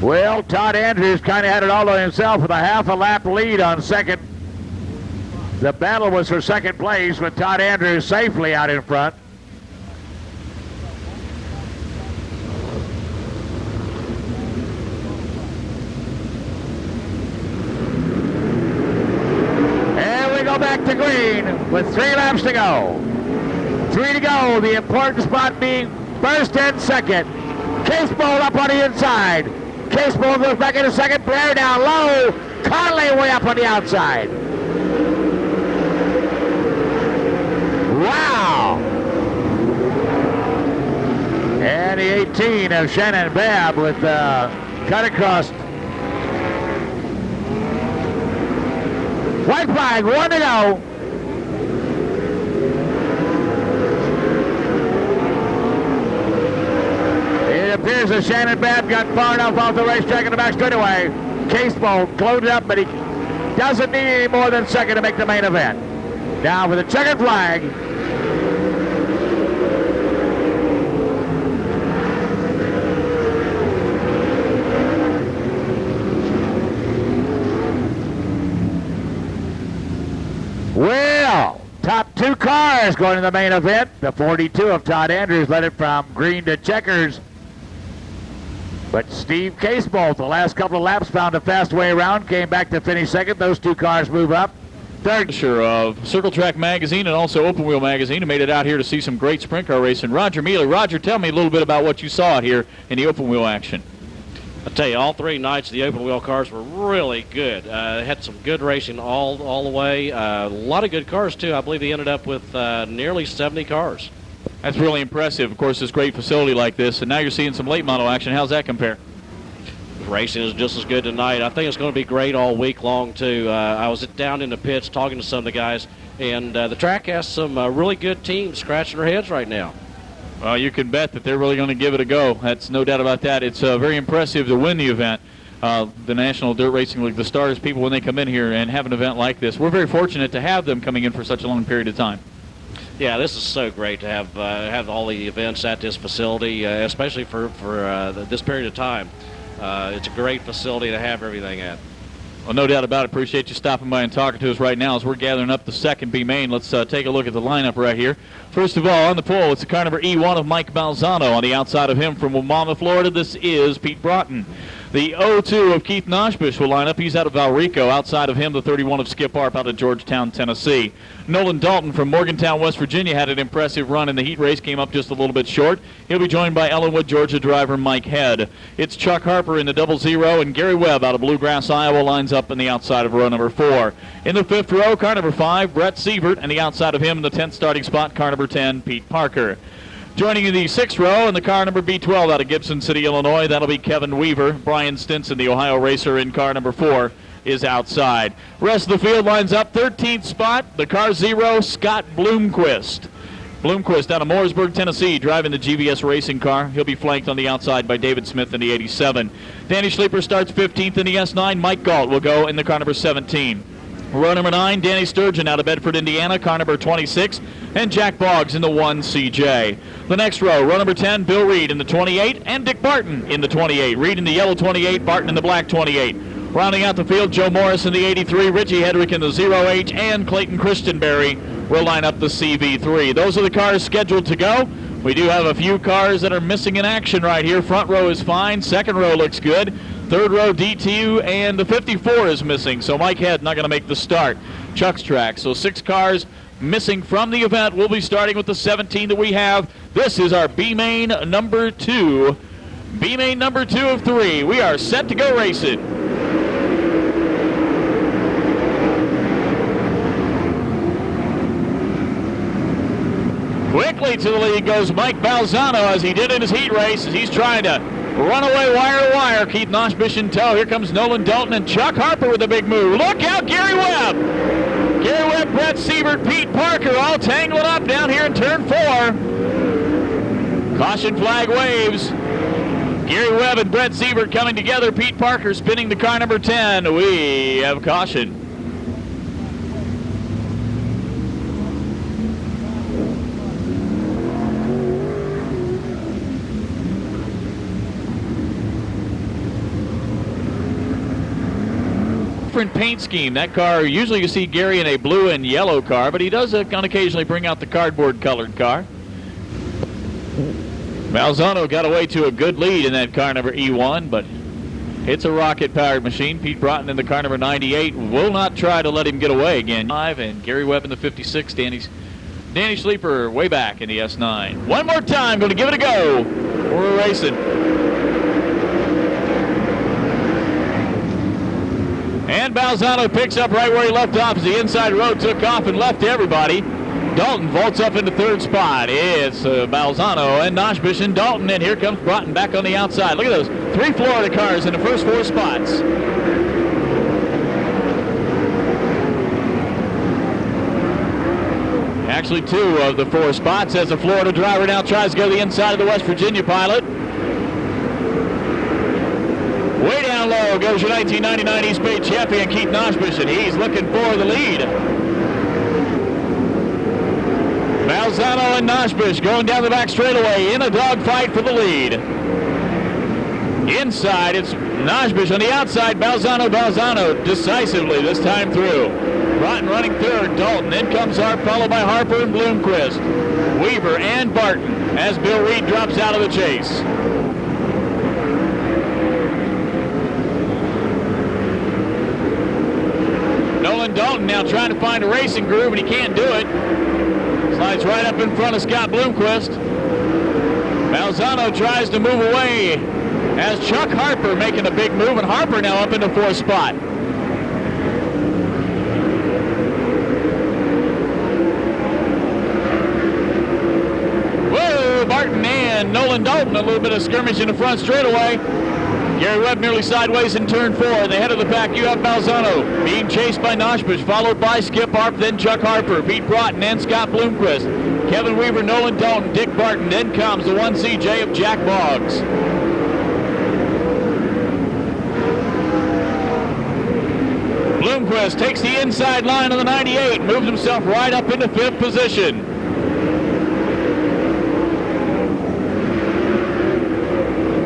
S1: Well, Todd Andrews kind of had it all on himself with a half a lap lead on second. The battle was for second place with Todd Andrews safely out in front. And we go back to green with 3 laps to go. 3 to go, the important spot being first and second. Caseball up on the inside. Caseball goes back into second. Blair down low. Conley way up on the outside. Wow. And the 18 of Shannon Babb with cut across. White flag, 1 to go. It appears that Shannon Babb got far enough off the racetrack in the back straightaway. Caseball closed up, but he doesn't need any more than second to make the main event. Now with a checkered flag. Well, top 2 cars going to the main event. The 42 of Todd Andrews led it from green to checkers. But Steve Caseball, the last couple of laps, found a fast way around, came back to finish second. Those 2 cars move up. third.
S2: Sure, of Circle Track Magazine and also Open Wheel Magazine, who made it out here to see some great sprint car racing. Roger Mealy. Roger, tell me a little bit about what you saw out here in the open wheel action.
S3: I tell you, all 3 nights the open wheel cars were really good. Had some good racing all the way. A lot of good cars too. I believe they ended up with nearly 70 cars.
S2: That's really impressive. Of course, this great facility like this, and now you're seeing some late model action. How's that compare?
S3: Racing is just as good tonight. I think it's going to be great all week long too. I was down in the pits talking to some of the guys, and the track has some really good teams scratching their heads right now.
S2: Well, you can bet that they're really going to give it a go. That's no doubt about that. It's very impressive to win the event. The National Dirt Racing League, the STARS people, when they come in here and have an event like this, we're very fortunate to have them coming in for such a long period of time.
S3: Yeah, this is so great to have all the events at this facility, especially for this period of time. It's a great facility to have everything at.
S2: Well, no doubt about it. Appreciate you stopping by and talking to us right now as we're gathering up the second B main. Let's take a look at the lineup right here. First of all, on the pole, it's the car number E1 of Mike Balzano. On the outside of him from Wamama, Florida, this is Pete Broughton. The 02 of Keith Noshbush will line up. He's out of Valrico. Outside of him, the 31 of Skip Arp out of Georgetown, Tennessee. Nolan Dalton from Morgantown, West Virginia, had an impressive run in the heat race, came up just a little bit short. He'll be joined by Ellenwood, Georgia driver Mike Head. It's Chuck Harper in the 00, and Gary Webb out of Bluegrass, Iowa, lines up on the outside of row number 4. In the 5th row, car number 5, Brett Sievert, and the outside of him in the 10th starting spot, car number 10, Pete Parker. Joining in the 6th row in the car number B12 out of Gibson City, Illinois, that'll be Kevin Weaver. Brian Stinson, the Ohio racer, in car number 4, is outside. Rest of the field lines up. 13th spot, the car 0, Scott Bloomquist. Bloomquist out of Mooresburg, Tennessee, driving the GVS racing car. He'll be flanked on the outside by David Smith in the 87. Danny Schleeper starts 15th in the S9. Mike Galt will go in the car number 17. Row number 9, Danny Sturgeon out of Bedford, Indiana, car number 26, and Jack Boggs in the 1 CJ. The next row number 10, Bill Reed in the 28, and Dick Barton in the 28. Reed in the yellow 28, Barton in the black 28. Rounding out the field, Joe Morris in the 83, Richie Hedrick in the 0H, and Clayton Christianberry will line up the CV3. Those are the cars scheduled to go. We do have a few cars that are missing in action right here. Front row is fine, second row looks good. Third row DTU, and the 54 is missing, so Mike Head not going to make the start. Chuck's track, so 6 cars missing from the event. We'll be starting with the 17 that we have. This is our B main number 2. B main number 2 of 3. We are set to go racing. Quickly to the lead goes Mike Balzano, as he did in his heat race, as he's trying to run away wire to wire. Keith Noshbush in tow. Here comes Nolan Dalton and Chuck Harper with a big move. Look out, Gary Webb. Gary Webb, Brett Sievert, Pete Parker all tangled up down here in turn 4. Caution flag waves. Gary Webb and Brett Sievert coming together. Pete Parker spinning the car number 10. We have caution. Paint scheme. That car, usually you see Gary in a blue and yellow car, but he does occasionally bring out the cardboard colored car. Balzano got away to a good lead in that car number E1, but it's a rocket powered machine. Pete Broughton in the car number 98 will not try to let him get away again. And Gary Webb in the 56. Danny Schleeper way back in the S9. One more time, going to give it a go. We're racing. And Balzano picks up right where he left off as the inside road took off and left everybody. Dalton vaults up into 3rd spot. It's Balzano and Noshbush and Dalton, and here comes Broughton back on the outside. Look at those 3 Florida cars in the first 4 spots. Actually 2 of the 4 spots as the Florida driver now tries to go to the inside of the West Virginia pilot. Way down low goes your 1999 Eastbay champion Keith Noshbush, and he's looking for the lead. Balzano and Noshbush going down the back straightaway in a dogfight for the lead. Inside, it's Noshbush. On the outside, Balzano decisively this time through. Broughton running 3rd, Dalton. In comes Harp, followed by Harper and Bloomquist. Weaver and Barton as Bill Reed drops out of the chase. Nolan Dalton now trying to find a racing groove, and he can't do it. Slides right up in front of Scott Bloomquist. Balzano tries to move away as Chuck Harper making a big move, and Harper now up in the 4th spot. Whoa, Barton and Nolan Dalton, a little bit of skirmish in the front straightaway. Gary Webb nearly sideways in turn 4. At the head of the pack, you have Balzano being chased by Noshbush, followed by Skip Harp, then Chuck Harper, Pete Broughton, and Scott Bloomquist. Kevin Weaver, Nolan Dalton, Dick Barton, then comes the 1CJ of Jack Boggs. Bloomquist takes the inside line on the 98, moves himself right up into 5th position.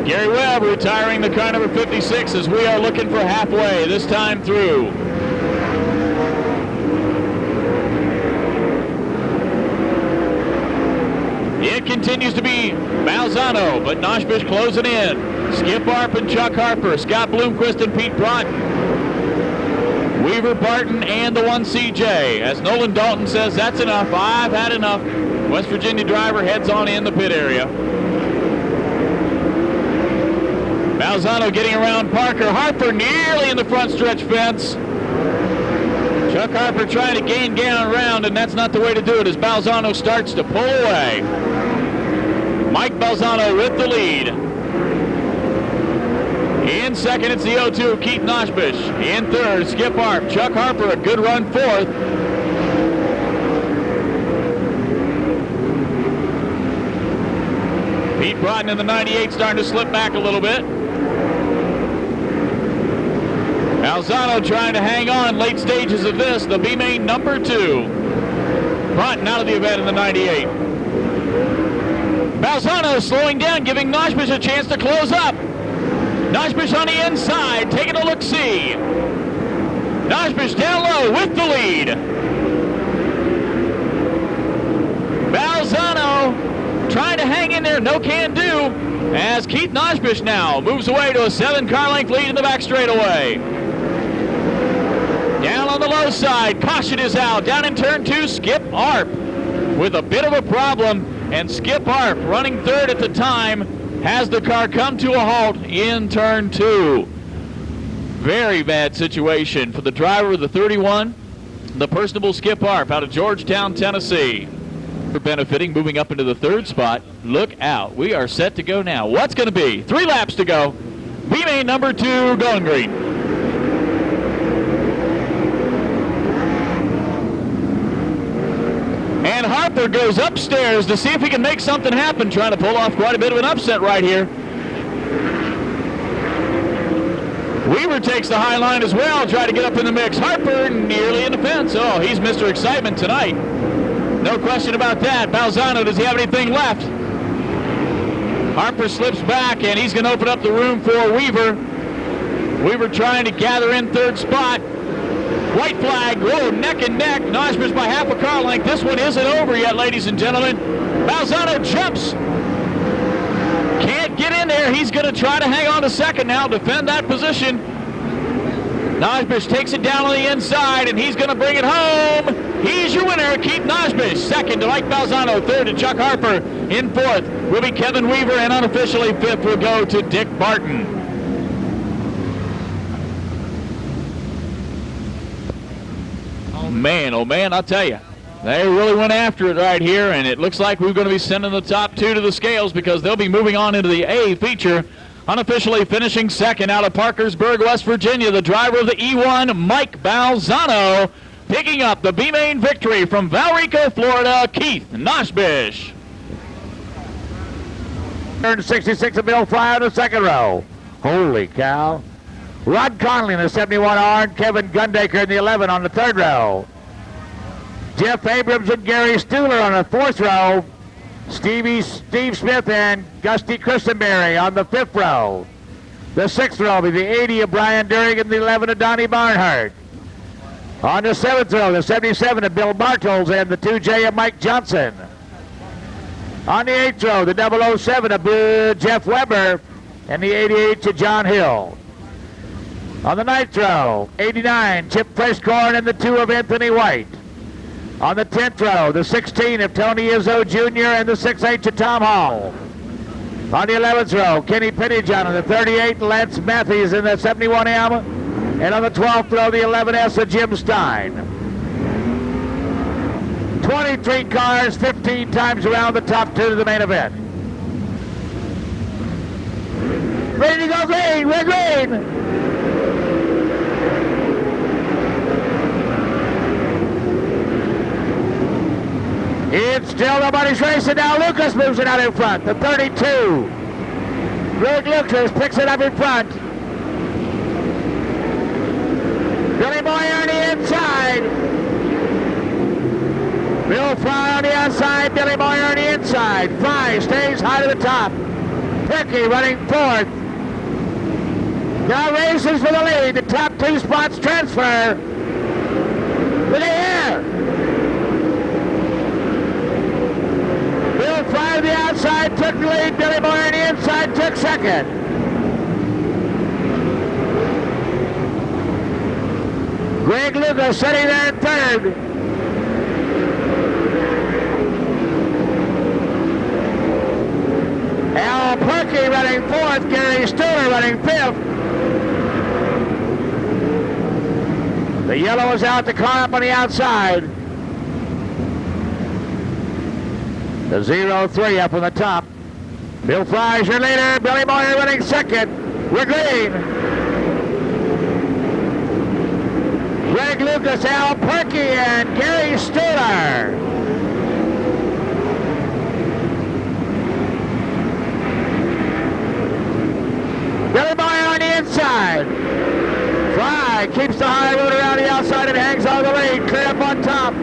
S2: Gary Webb retiring the car number 56 as we are looking for halfway, this time through. It continues to be Balzano, but Noshbush closing in. Skip Harp and Chuck Harper, Scott Bloomquist and Pete Broughton. Weaver, Barton, and the 1CJ. As Nolan Dalton says, that's enough, I've had enough. West Virginia driver heads on in the pit area. Balzano getting around Parker. Harper nearly in the front stretch fence. Chuck Harper trying to gain ground, and that's not the way to do it as Balzano starts to pull away. Mike Balzano with the lead. In second, it's the 0-2, Keith Noshbush. In third, Skip Harp. Chuck Harper, a good run 4th. Pete Broughton in the 98 starting to slip back a little bit. Balzano trying to hang on late stages of this. The B-main number 2. Broughton out of the event in the 98. Balzano slowing down, giving Noshbush a chance to close up. Noshbush on the inside, taking a look-see. Noshbush down low with the lead. Balzano trying to hang in there, no can do, as Keith Noshbush now moves away to a 7-car length lead in the back straightaway. Down on the low side, caution is out. Down in turn 2, Skip Harp with a bit of a problem, and Skip Harp, running 3rd at the time, has the car come to a halt in turn 2. Very bad situation for the driver of the 31, the personable Skip Harp out of Georgetown, Tennessee. For benefiting, moving up into the 3rd spot. Look out. We are set to go now. What's going to be? 3 laps to go. B-main number 2, going green. And Harper goes upstairs to see if he can make something happen, trying to pull off quite a bit of an upset right here. Weaver takes the high line as well, try to get up in the mix. Harper nearly in the fence. Oh, he's Mr. Excitement tonight. No question about that. Balzano, does he have anything left? Harper slips back, and he's going to open up the room for Weaver. Weaver trying to gather in 3rd spot. White flag, whoa, neck and neck. Noshbush by half a car length. This one isn't over yet, ladies and gentlemen. Balzano jumps. Can't get in there. He's going to try to hang on to 2nd now, defend that position. Noshbush takes it down on the inside, and he's going to bring it home. He's your winner, Keith Noshbush. 2nd to Mike Balzano. 3rd to Chuck Harper. In 4th will be Kevin Weaver, and unofficially 5th will go to Dick Barton. Man, oh man, I'll tell you, they really went after it right here, and it looks like we're going to be sending the top 2 to the scales because they'll be moving on into the A feature. Unofficially finishing 2nd out of Parkersburg, West Virginia, the driver of the E1, Mike Balzano, picking up the B-main victory from Valrico, Florida, Keith Noshbush.
S1: Turn 66 of Bill Fry on the 2nd row. Holy cow. Rod Conley in the 71R and Kevin Gundaker in the 11 on the 3rd row. Jeff Abrams and Gary Stuhler on the 4th row. Steve Smith and Gusty Christenberry on the 5th row. The 6th row will be the 80 of Brian During and the 11 of Donnie Barnhart. On the 7th row, the 77 of Bill Bartels and the 2J of Mike Johnson. On the 8th row, the 007 of Jeff Weber and the 88 to John Hill. On the nitro, 89, Chip Freshcorn and the 2 of Anthony White. On the 10th row, the 16 of Tony Izzo Jr. and the 6H of Tom Hall. On the 11th row, Kenny Pettyjohn on the 38, Lance Matthews in the 71M. And on the 12th row, the 11S of Jim Stein. 23 cars, 15 times around the top 2 to the main event. Ready to go green, we're green! It's still nobody's racing now. Lucas moves it out in front. The 32. Greg Lucas picks it up in front. Billy Moyer on the inside. Bill Fry on the outside. Billy Moyer on the inside. Fry stays high to the top. Perky running fourth. Now races for the lead. The top 2 spots transfer to the air. Bill Fry on the outside took the lead. Billy Moyer on the inside took second. Greg Lucas sitting there in third. Al Perky running fourth. Gary Studer running fifth. The yellow is out. The car up on the outside. The 0-3 up on the top. Bill Fry's your leader. Billy Moyer running second. We're green. Greg Lucas, Al Perky, and Gary Studer. Billy Moyer on the inside. Fry keeps the high road around the outside and hangs on the lead. Clear up on top.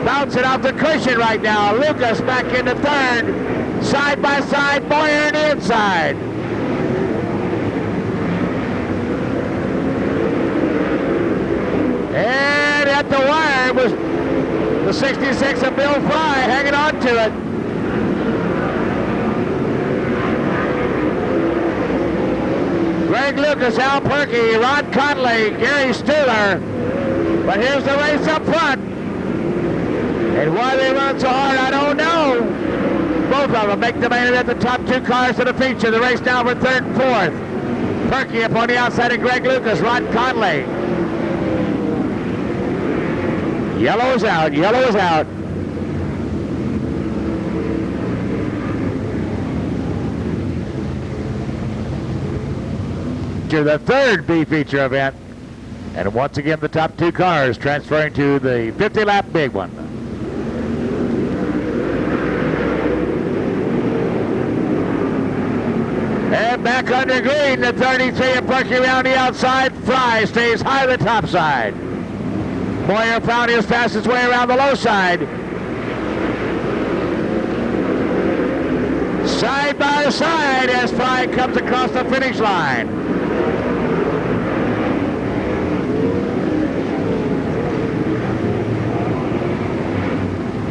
S1: Bouncing off the cushion right now. Lucas back into third. Side by side, Moyer on the inside. And at the wire was the 66 of Bill Fry hanging on to it. Greg Lucas, Al Perky, Rod Conley, Gary Studer. But here's the race up front. And why they run so hard, I don't know. Both of them make the main event, the top 2 cars to the feature. The race now for third and fourth. Perky up on the outside of Greg Lucas, Rod Conley. Yellow is out, yellow is out. The third B feature event. And once again, the top 2 cars transferring to the 50-lap big one. And back under green, the 33 of Perky around the outside. Fry stays high to the top side. Moyer found his fastest way around the low side. Side by side as Fry comes across the finish line.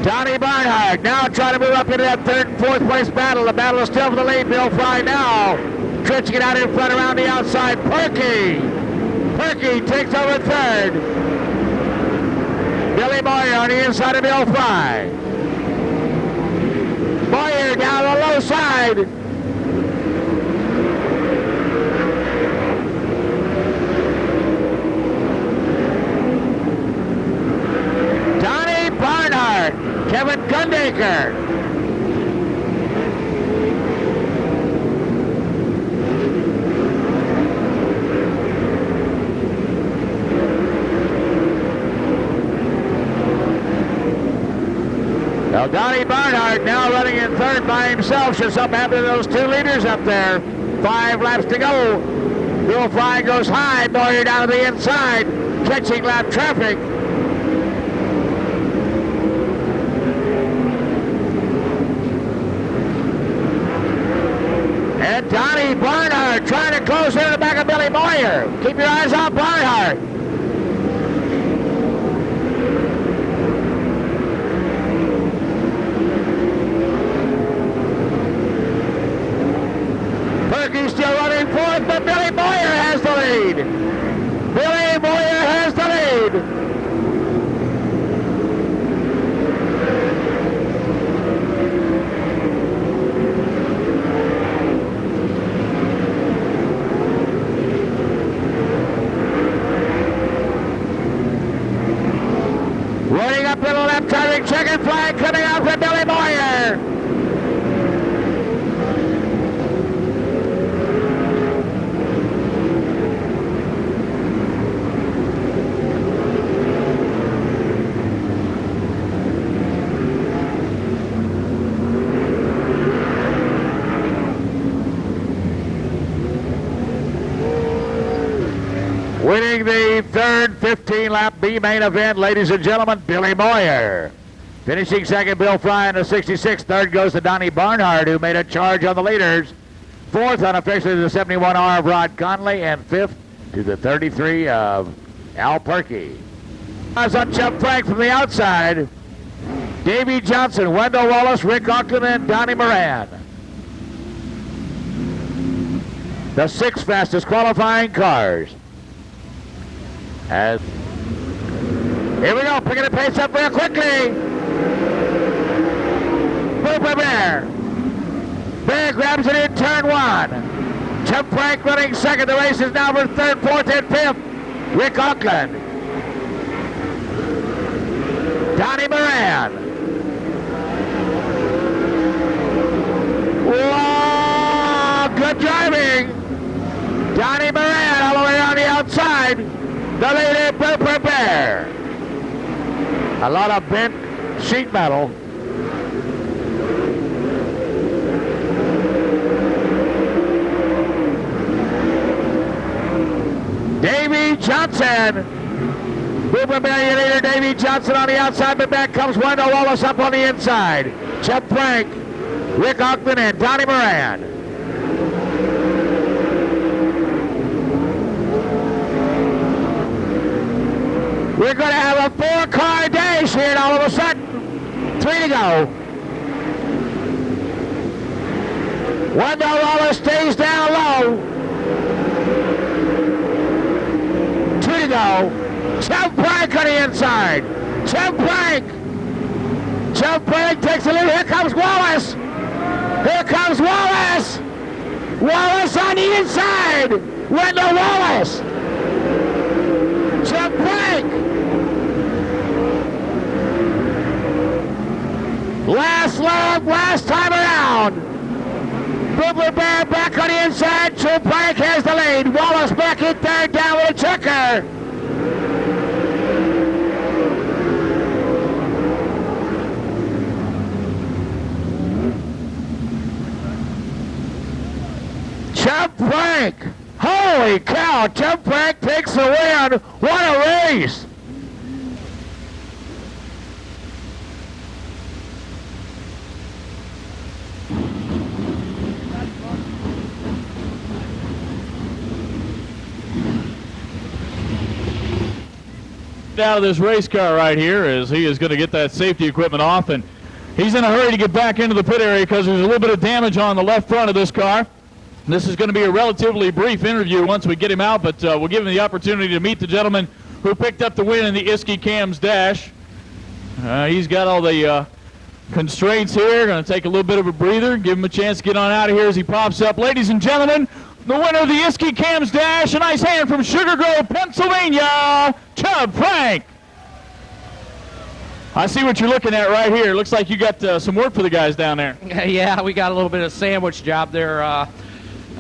S1: Donnie Barnhart now trying to move up into that third and fourth place battle. The battle is still for the lead. Bill Fry now trenching it out in front around the outside. Perky takes over third. Billy Moyer on the inside of Bill Fry. Moyer down the low side. Donnie Barnhart, Kevin Gundaker. Now Donnie Barnhart now running in third by himself. Should something happen to those 2 leaders up there. 5 laps to go. Bill Fry goes high. Moyer down to the inside. Catching lap traffic. And Donnie Barnhart trying to close in the back of Billy Moyer. Keep your eyes on Barnhart. Perky's still running fourth, but Billy Moyer has the lead. Winning the third 15-lap B main event, ladies and gentlemen, Billy Moyer. Finishing second, Bill Fry in the 66. Third goes to Donnie Barnhart, who made a charge on the leaders. Fourth, unofficially, to the 71R of Rod Conley. And fifth, to the 33 of Al Perkey. As on Chubb Frank from the outside, Davey Johnson, Wendell Wallace, Rick Auckland, and Donnie Moran. The six fastest qualifying cars. As here we go, picking the pace up real quickly. Booper Bear. Bear grabs it in turn one. Chubb Frank running second. The race is now for third, fourth, and fifth. Rick Auckland. Donnie Moran. Whoa, good driving. Donnie Moran all the way on the outside. The leader, Booper Bear. A lot of bent sheet metal. Davey Johnson. Booper Bear, your leader, Davey Johnson on the outside, but back comes Wendell Wallace up on the inside. Chubb Frank, Rick Auckland, and Donnie Moran. We're going to have a four-car dash here, and all of a sudden, 3 to go. Wendell Wallace stays down low. 2 to go. Chubb Frank on the inside. Chubb Frank. Chubb Frank takes a lead. Here comes Wallace. Here comes Wallace. Wallace on the inside. Wendell Wallace. Chubb Frank. Last lap, last time around. Booper Bear back on the inside. Chubb Frank has the lead. Wallace back in third, down with a checker. Chubb Frank. Holy cow, Chubb Frank takes the win. What a race.
S2: Out of this race car right here as he is going to get that safety equipment off, and he's in a hurry to get back into the pit area because there's a little bit of damage on the left front of this car. This is going to be a relatively brief interview once we get him out, but we'll give him the opportunity to meet the gentleman who picked up the win in the Iski Cams Dash. He's got all the constraints here. Going to take a little bit of a breather, give him a chance to get on out of here as he pops up. Ladies and gentlemen, the winner of the Iski Cams Dash, a nice hand from Sugar Grove, Pennsylvania, Chubb Frank. I see what you're looking at right here. Looks like you got some work for the guys down there.
S4: Yeah, we got a little bit of sandwich job there.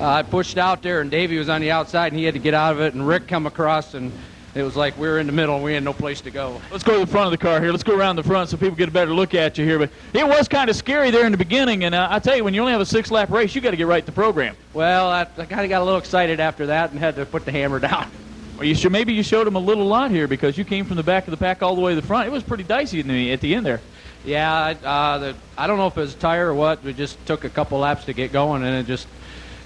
S4: I pushed out there, and Davey was on the outside, and he had to get out of it, and Rick come across, and it was like we were in the middle, and we had no place to go.
S2: Let's go to the front of the car here. Let's go around the front so people get a better look at you here. But it was kind of scary there in the beginning, and I tell you, when you only have a 6-lap race, you got to get right to the program.
S4: Well, I kind of got a little excited after that and had to put the hammer down.
S2: Well, maybe you showed them a little lot here because you came from the back of the pack all the way to the front. It was pretty dicey at the end there.
S4: Yeah, I don't know if it was a tire or what. We just took a couple laps to get going, and it just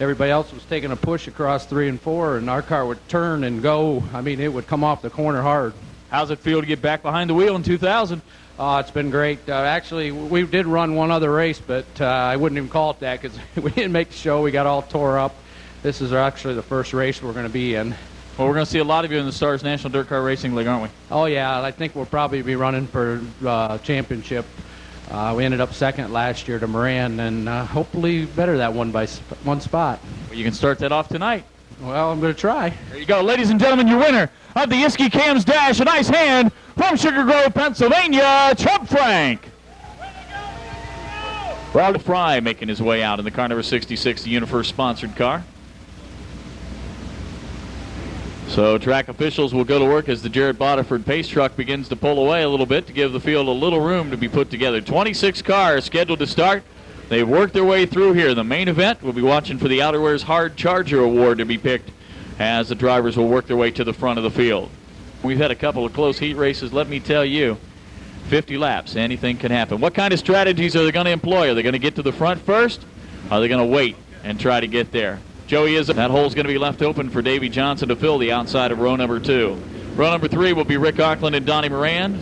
S4: everybody else was taking a push across 3 and 4, and our car would turn and go. I mean, it would come off the corner hard.
S2: How's it feel to get back behind the wheel in 2000?
S4: It's been great. Actually, we did run one other race, but I wouldn't even call it that because we didn't make the show. We got all tore up. This is actually the first race we're going to be in.
S2: Well, we're going to see a lot of you in the STARS National Dirt Car Racing League, aren't we?
S4: Oh, yeah. I think we'll probably be running for championship. We ended up second last year to Moran, and hopefully better that one by one spot.
S2: Well, you can start that off tonight.
S4: Well, I'm going to try.
S2: There you go. Ladies and gentlemen, your winner of the Iski Cams Dash, a nice hand from Sugar Grove, Pennsylvania, Chubb Frank. Well, Fry making his way out in the car number 66, the Universe sponsored car. So track officials will go to work as the Jared Bodiford pace truck begins to pull away a little bit to give the field a little room to be put together. 26 cars scheduled to start. They've worked their way through here. The main event, we'll be watching for the Outerwear's Hard Charger Award to be picked as the drivers will work their way to the front of the field. We've had a couple of close heat races. Let me tell you, 50 laps, anything can happen. What kind of strategies are they going to employ? Are they going to get to the front first? Are they going to wait and try to get there? Joey Izzo, that hole's going to be left open for Davey Johnson to fill the outside of row number 2. Row number 3 will be Rick Auckland and Donnie Moran.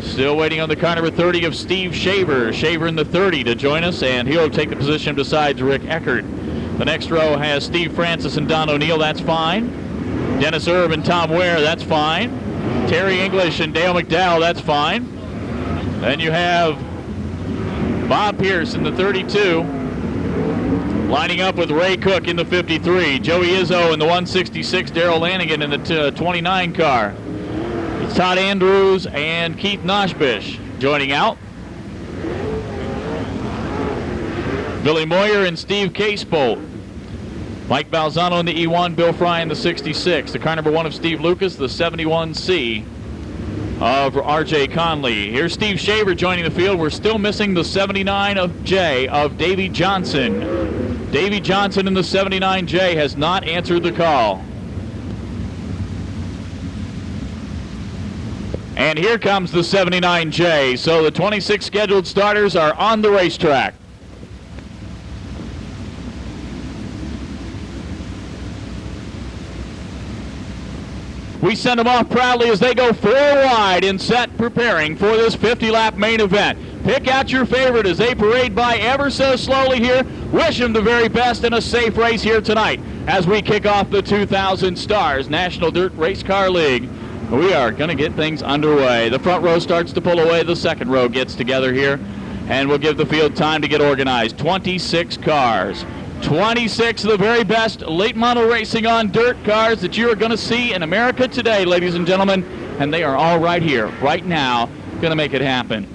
S2: Still waiting on the car number 30 of Steve Shaver. Shaver in the 30 to join us, and he'll take the position besides Rick Eckert. The next row has Steve Francis and Don O'Neill. That's fine. Dennis Erb and Tom Ware. That's fine. Terry English and Dale McDowell. That's fine. Then you have Bob Pierce in the 32. Lining up with Ray Cook in the 53. Joey Izzo in the 166. Darrell Lanigan in the 29 car. It's Todd Andrews and Keith Noshbish joining out. Billy Moyer and Steve Casebolt. Mike Balzano in the E1, Bill Fry in the 66. The car number 1 of Steve Lucas, the 71C of R.J. Conley. Here's Steve Shaver joining the field. We're still missing the 79 of J of Davey Johnson. Davey Johnson in the 79J has not answered the call. And here comes the 79J. So the 26 scheduled starters are on the racetrack. We send them off proudly as they go 4 wide in set, preparing for this 50-lap main event. Pick out your favorite as they parade by ever so slowly here. Wish them the very best in a safe race here tonight as we kick off the 2000 STARS National Dirt Race Car League. We are going to get things underway. The front row starts to pull away. The second row gets together here, and we'll give the field time to get organized. 26 cars. 26 of the very best late model racing on dirt cars that you are going to see in America today, ladies and gentlemen. And they are all right here, right now, going to make it happen.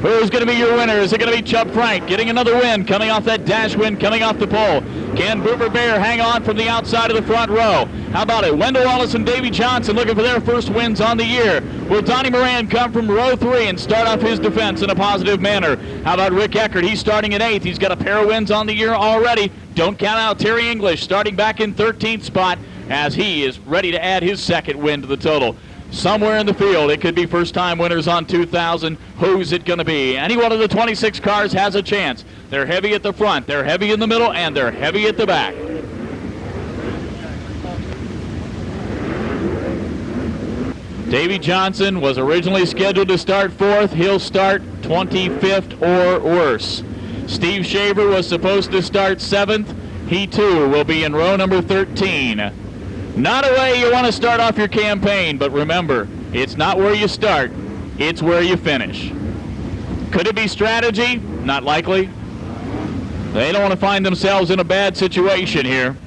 S2: Who's going to be your winner? Is it going to be Chubb Frank getting another win, coming off that dash win, coming off the pole? Can Boober Bear hang on from the outside of the front row? How about it? Wendell Wallace and Davey Johnson looking for their first wins on the year. Will Donnie Moran come from row 3 and start off his defense in a positive manner? How about Rick Eckert? He's starting in 8th. He's got a pair of wins on the year already. Don't count out Terry English starting back in 13th spot as he is ready to add his second win to the total. Somewhere in the field, it could be first-time winners on 2000. Who's it going to be? Any one of the 26 cars has a chance. They're heavy at the front, they're heavy in the middle, and they're heavy at the back. Davey Johnson was originally scheduled to start 4th. He'll start 25th or worse. Steve Shaver was supposed to start 7th. He, too, will be in row number 13. Not a way you want to start off your campaign, but remember, it's not where you start, it's where you finish. Could it be strategy? Not likely. They don't want to find themselves in a bad situation here.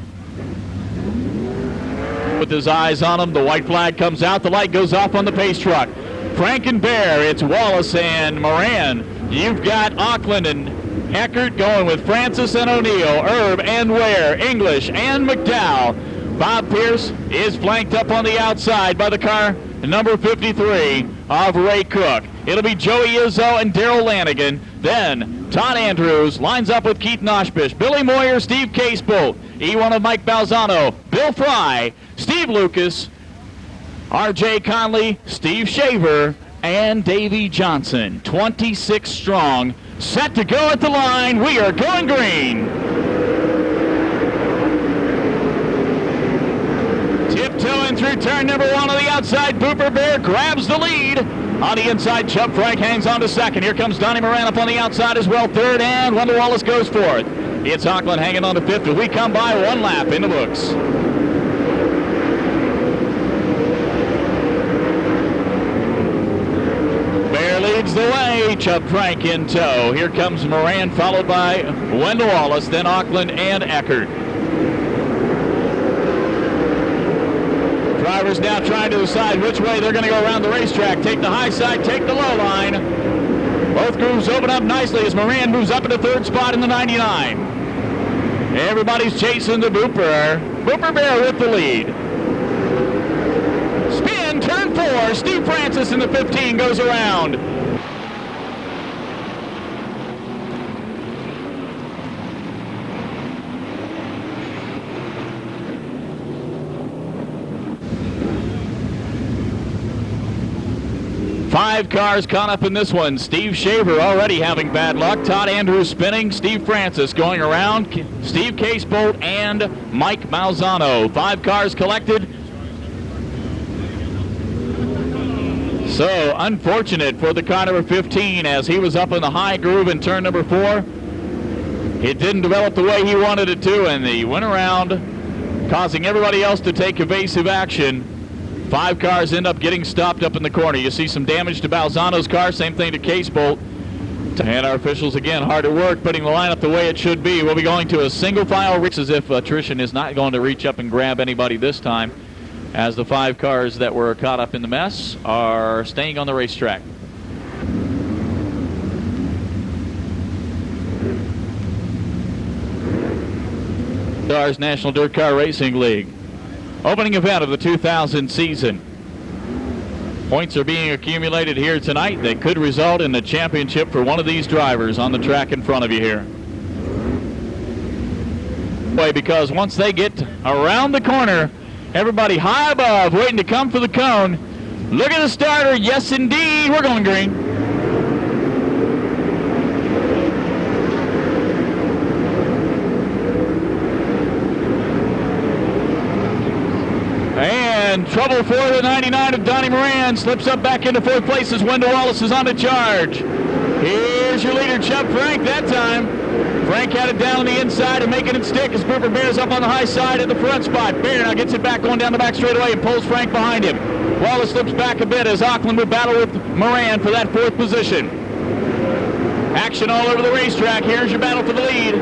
S2: With his eyes on them, the white flag comes out, the light goes off on the pace truck. Frank and Bear, it's Wallace and Moran. You've got Auckland and Eckert going with Francis and O'Neill, Erb and Ware, English and McDowell. Bob Pierce is flanked up on the outside by the car number 53 of Ray Cook. It'll be Joey Izzo and Darrell Lanigan. Then Todd Andrews lines up with Keith Noshbish, Billy Moyer, Steve Casebolt, E1 of Mike Balzano, Bill Fry, Steve Lucas, R.J. Conley, Steve Shaver, and Davey Johnson. 26 strong, set to go at the line. We are going green. Tiptoeing through turn number 1 on the outside, Booper Bear grabs the lead. On the inside, Chubb Frank hangs on to 2nd. Here comes Donnie Moran up on the outside as well, 3rd, and Wendell Wallace goes 4th. It's Auckland hanging on to 5th as we come by 1 lap in the books. Bear leads the way, Chubb Frank in tow. Here comes Moran, followed by Wendell Wallace, then Auckland and Eckert. Drivers now trying to decide which way they're going to go around the racetrack. Take the high side, take the low line. Both grooves open up nicely as Moran moves up into 3rd spot in the 99. Everybody's chasing the Booper. Booper Bear with the lead. Spin, turn 4. Steve Francis in the 15 goes around. 5 cars caught up in this one. Steve Shaver already having bad luck. Todd Andrews spinning. Steve Francis going around. Steve Casebolt and Mike Malzano. 5 cars collected. So unfortunate for the car number 15 as he was up in the high groove in turn number 4. It didn't develop the way he wanted it to, and he went around, causing everybody else to take evasive action. 5 cars end up getting stopped up in the corner. You see some damage to Balzano's car, same thing to Casebolt. And our officials, again, hard at work, putting the lineup the way it should be. We'll be going to a single file race as if attrition is not going to reach up and grab anybody this time, as the 5 cars that were caught up in the mess are staying on the racetrack. STARS National Dirt Car Racing League. Opening event of the 2000 season. Points are being accumulated here tonight. They could result in the championship for one of these drivers on the track in front of you here. Because once they get around the corner, everybody high above waiting to come for the cone. Look at the starter. Yes, indeed. We're going green. And trouble for the 99 of Donnie Moran. Slips up back into 4th place as Wendell Wallace is on the charge. Here's your leader, Chubb Frank, that time. Frank had it down on the inside and making it stick as Booper Bear's up on the high side at the front spot. Bear now gets it back going down the back straightaway and pulls Frank behind him. Wallace slips back a bit as Auckland will battle with Moran for that 4th position. Action all over the racetrack. Here's your battle for the lead.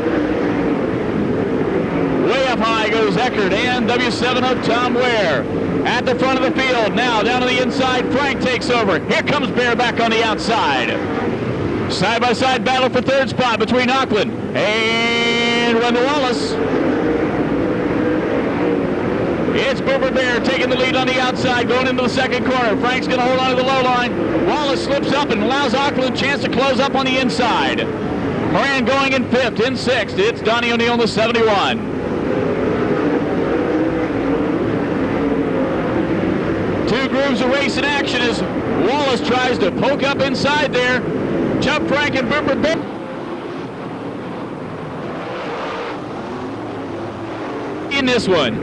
S2: Way up high goes Eckert and W7 of Tom Ware. At the front of the field, now down to the inside, Frank takes over. Here comes Bear back on the outside. Side-by-side battle for 3rd spot between Auckland and Wendell Wallace. It's Booper Bear taking the lead on the outside, going into the 2nd corner. Frank's going to hold on to the low line. Wallace slips up and allows Auckland a chance to close up on the inside. Moran going in 5th, in 6th. It's Donnie O'Neill in the 71. 2 grooves of race in action as Wallace tries to poke up inside there. Chubb Frank and Booper Bear. In this one.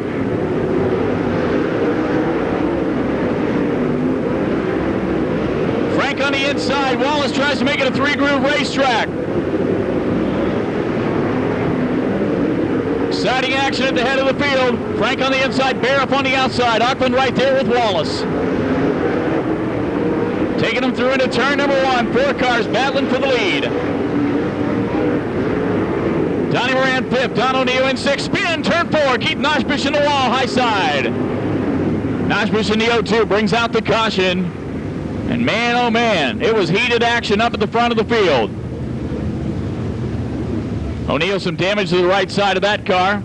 S2: Frank on the inside. Wallace tries to make it a 3-groove racetrack. Exciting action at the head of the field. Frank on the inside, Bear up on the outside. Auckland right there with Wallace. Taking them through into turn number 1. 4 cars battling for the lead. Donnie Moran 5th, Don O'Neill in 6th. Spin, turn 4. Keep Noshbush in the wall, high side. Noshbush in the 0-2 brings out the caution. And man, oh man, it was heated action up at the front of the field. O'Neill some damage to the right side of that car.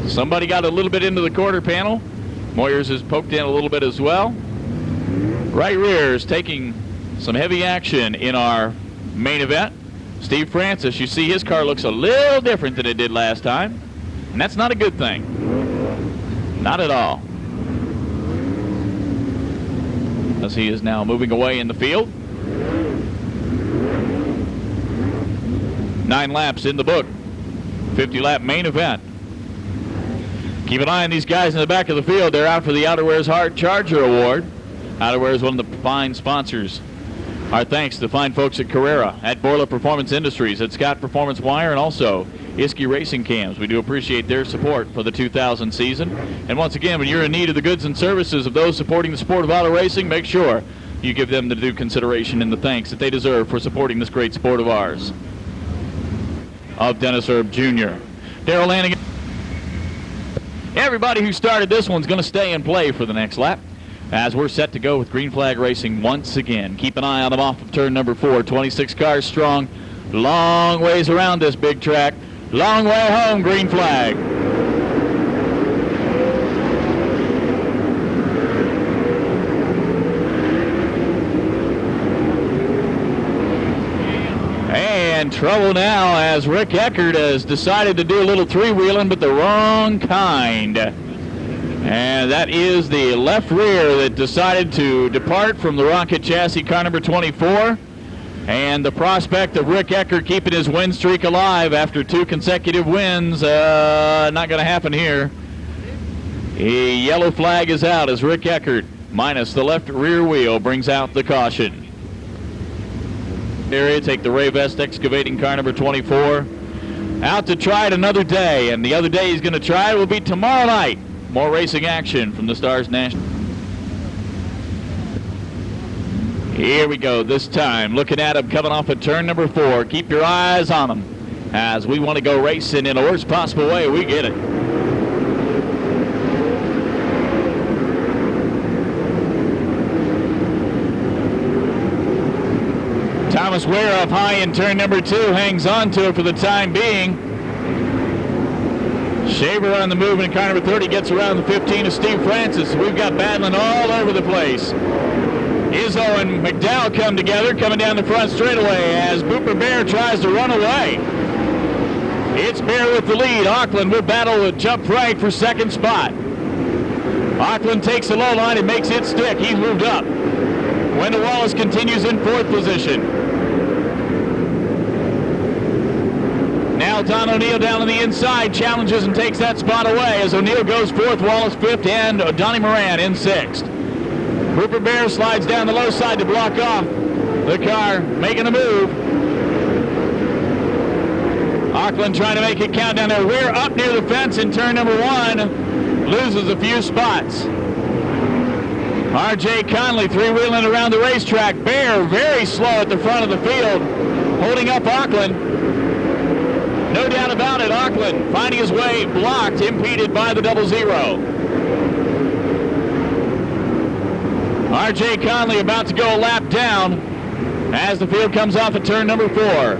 S2: Somebody got a little bit into the quarter panel. Moyers is poked in a little bit as well. Right rear is taking some heavy action in our main event. Steve Francis, you see his car looks a little different than it did last time. And that's not a good thing. Not at all. As he is now moving away in the field. 9 laps in the book. 50-lap main event. Keep an eye on these guys in the back of the field. They're out for the Outerwear's Hard Charger Award. Outerwear is one of the fine sponsors. Our thanks to the fine folks at Carrera, at Borla Performance Industries, at Scott Performance Wire, and also Iski Racing Cams. We do appreciate their support for the 2000 season. And once again, when you're in need of the goods and services of those supporting the sport of auto racing, make sure you give them the due consideration and the thanks that they deserve for supporting this great sport of ours. Of Dennis Erb Jr. Darrell Lanigan. Everybody who started this one's going to stay and play for the next lap, as we're set to go with green flag racing once again. Keep an eye on them off of turn number 4. 26 cars strong. Long ways around this big track. Long way home, green flag. And trouble now as Rick Eckert has decided to do a little 3-wheeling, but the wrong kind. And that is the left rear that decided to depart from the Rocket Chassis car number 24. And the prospect of Rick Eckert keeping his win streak alive after 2 consecutive wins, not going to happen here. A yellow flag is out as Rick Eckert, minus the left rear wheel, brings out the caution. Area, take the Ray Vest excavating car number 24 out to try it another day, and the other day he's going to try it will be tomorrow night. More racing action from the Stars National. Here we go this time, looking at him coming off of turn number 4. Keep your eyes on him as we want to go racing in the worst possible way. We get it. Thomas Ware up high in turn number 2, hangs on to it for the time being. Shaver on the move in car number 30, gets around the 15 of Steve Francis. We've got battling all over the place. Izzo and McDowell come together, coming down the front straightaway as Booper Bear tries to run away. It's Bear with the lead. Auckland will battle with Jump Frank for second spot. Auckland takes the low line and makes it stick. He's moved up. Wendell Wallace continues in 4th position. Now Don O'Neill down on the inside, challenges and takes that spot away as O'Neill goes 4th, Wallace 5th, and Donnie Moran in 6th. Rupert Bear slides down the low side to block off the car, making a move. Auckland trying to make it count down there. Rear up near the fence in turn number 1, loses a few spots. R.J. Conley three-wheeling around the racetrack. Bear very slow at the front of the field, holding up Auckland. No doubt about it, Auckland finding his way blocked, impeded by the 00. R.J. Conley about to go a lap down as the field comes off at turn number 4.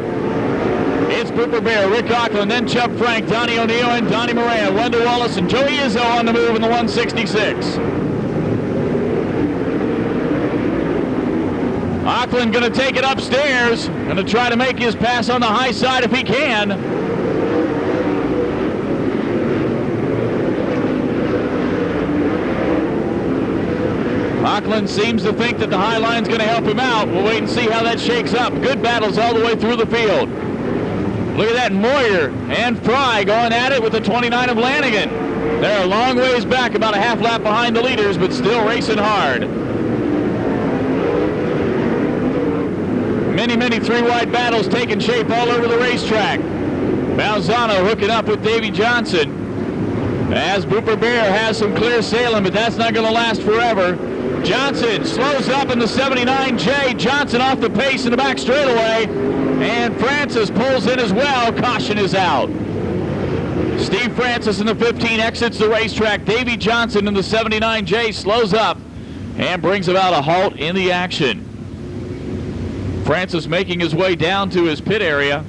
S2: It's Booper Bear, Rick Auckland, then Chuck Frank, Donnie O'Neill, and Donnie Moran. Wendell Wallace and Joey Izzo on the move in the 166. Auckland going to take it upstairs, going to try to make his pass on the high side if he can. Auckland seems to think that the high line's going to help him out. We'll wait and see how that shakes up. Good battles all the way through the field. Look at that, Moyer and Fry going at it with the 29 of Lanigan. They're a long ways back, about a half lap behind the leaders, but still racing hard. Many three-wide battles taking shape all over the racetrack. Balzano hooking up with Davey Johnson as Booper Bear has some clear sailing, but that's not going to last forever. Johnson slows up in the 79J. Johnson off the pace in the back straightaway, and Francis pulls in as well. Caution is out. Steve Francis in the 15 exits the racetrack. Davey Johnson in the 79J slows up and brings about a halt in the action. Francis making his way down to his pit area,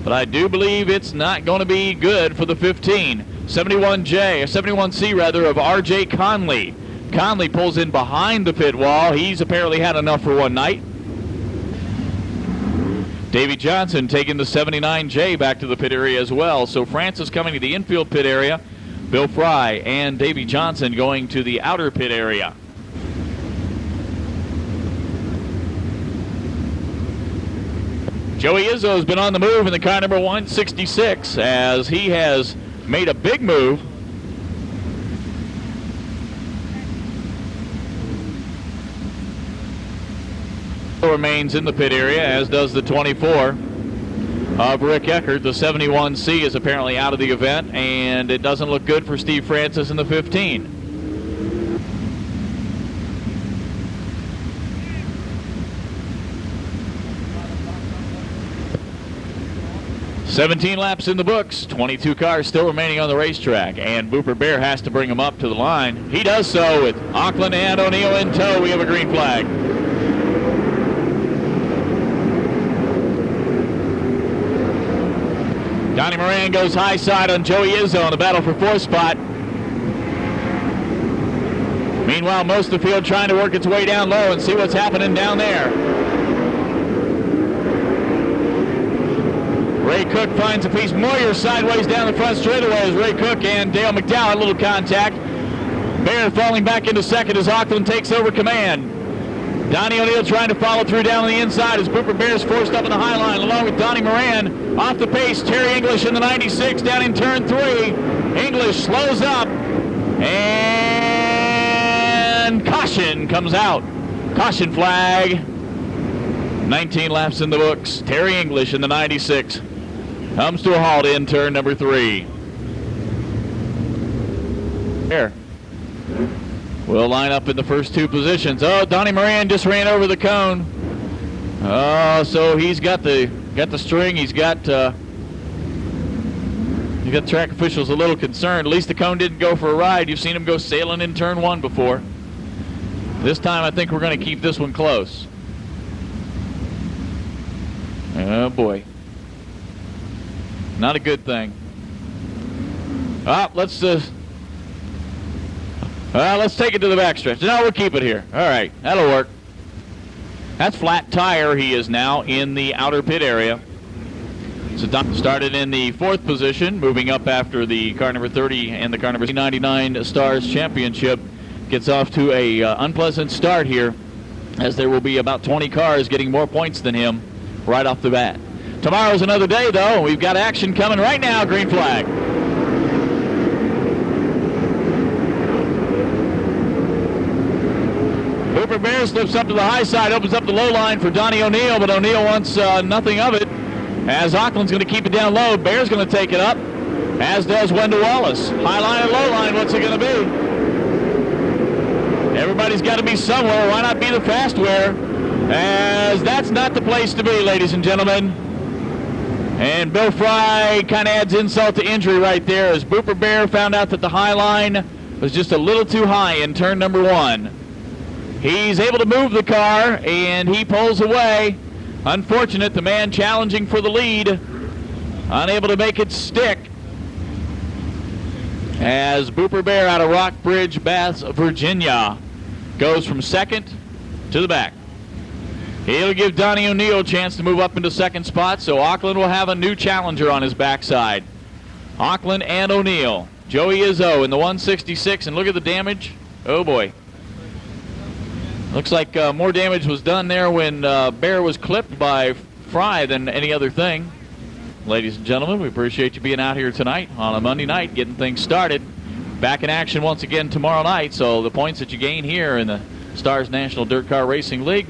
S2: but I do believe it's not going to be good for the 15. 71J, or 71C rather, of R.J. Conley. Conley pulls in behind the pit wall. He's apparently had enough for one night. Davey Johnson taking the 79J back to the pit area as well. So Francis coming to the infield pit area. Bill Fry and Davey Johnson going to the outer pit area. Joey Izzo's been on the move in the car number 166 as he has made a big move. Remains in the pit area, as does the 24 of Rick Eckert. The 71C is apparently out of the event, and it doesn't look good for Steve Francis in the 15. "17 laps in the books, 22 cars still remaining on the racetrack, and Booper Bear has to bring them up to the line. He does so with Auckland and O'Neill in tow. We have a green flag. Donnie Moran goes high side on Joey Izzo in the battle for 4th spot. Meanwhile, most of the field trying to work its way down low and see what's happening down there. Ray Cook finds a piece. Moyer sideways down the front straightaway as Ray Cook and Dale McDowell had a little contact. Bear falling back into second as Auckland takes over command. Donnie O'Neill trying to follow through down on the inside as Booper Bear's forced up in the high line along with Donnie Moran. Off the pace, Terry English in the 96 down in turn 3. English slows up and caution comes out. Caution flag. 19 laps in the books. Terry English in the 96 comes to a halt in turn number 3. There. We'll line up in the first 2 positions. Oh, Donnie Moran just ran over the cone. Oh, so he's got the string. He's got track officials a little concerned. At least the cone didn't go for a ride. You've seen him go sailing in turn 1 before. This time I think we're going to keep this one close. Oh boy. Not a good thing. Let's take it to the backstretch. No, we'll keep it here. All right, that'll work. That's flat tire. He is now in the outer pit area. So Don started in the 4th position, moving up after the car number 30 and the car number 99 Stars Championship. Gets off to a unpleasant start here, as there will be about 20 cars getting more points than him right off the bat. Tomorrow's another day, though. We've got action coming right now. Green flag. Booper Bear slips up to the high side, opens up the low line for Donnie O'Neill, but O'Neill wants nothing of it. As Auckland's going to keep it down low, Bear's going to take it up, as does Wendell Wallace. High line and low line, what's it going to be? Everybody's got to be somewhere. Why not be the fastware? As that's not the place to be, ladies and gentlemen. And Bill Fry kind of adds insult to injury right there, as Booper Bear found out that the high line was just a little too high in turn number 1. He's able to move the car, and he pulls away. Unfortunate, the man challenging for the lead, unable to make it stick. As Booper Bear out of Rockbridge, Bath, Virginia, goes from 2nd to the back. He'll give Donnie O'Neill a chance to move up into 2nd spot, so Auckland will have a new challenger on his backside. Auckland and O'Neill. Joey Izzo in the 166, and look at the damage. Oh boy. Looks like more damage was done there when Bear was clipped by Fry than any other thing. Ladies and gentlemen, we appreciate you being out here tonight on a Monday night, getting things started. Back in action once again tomorrow night, so the points that you gain here in the STARS National Dirt Car Racing League,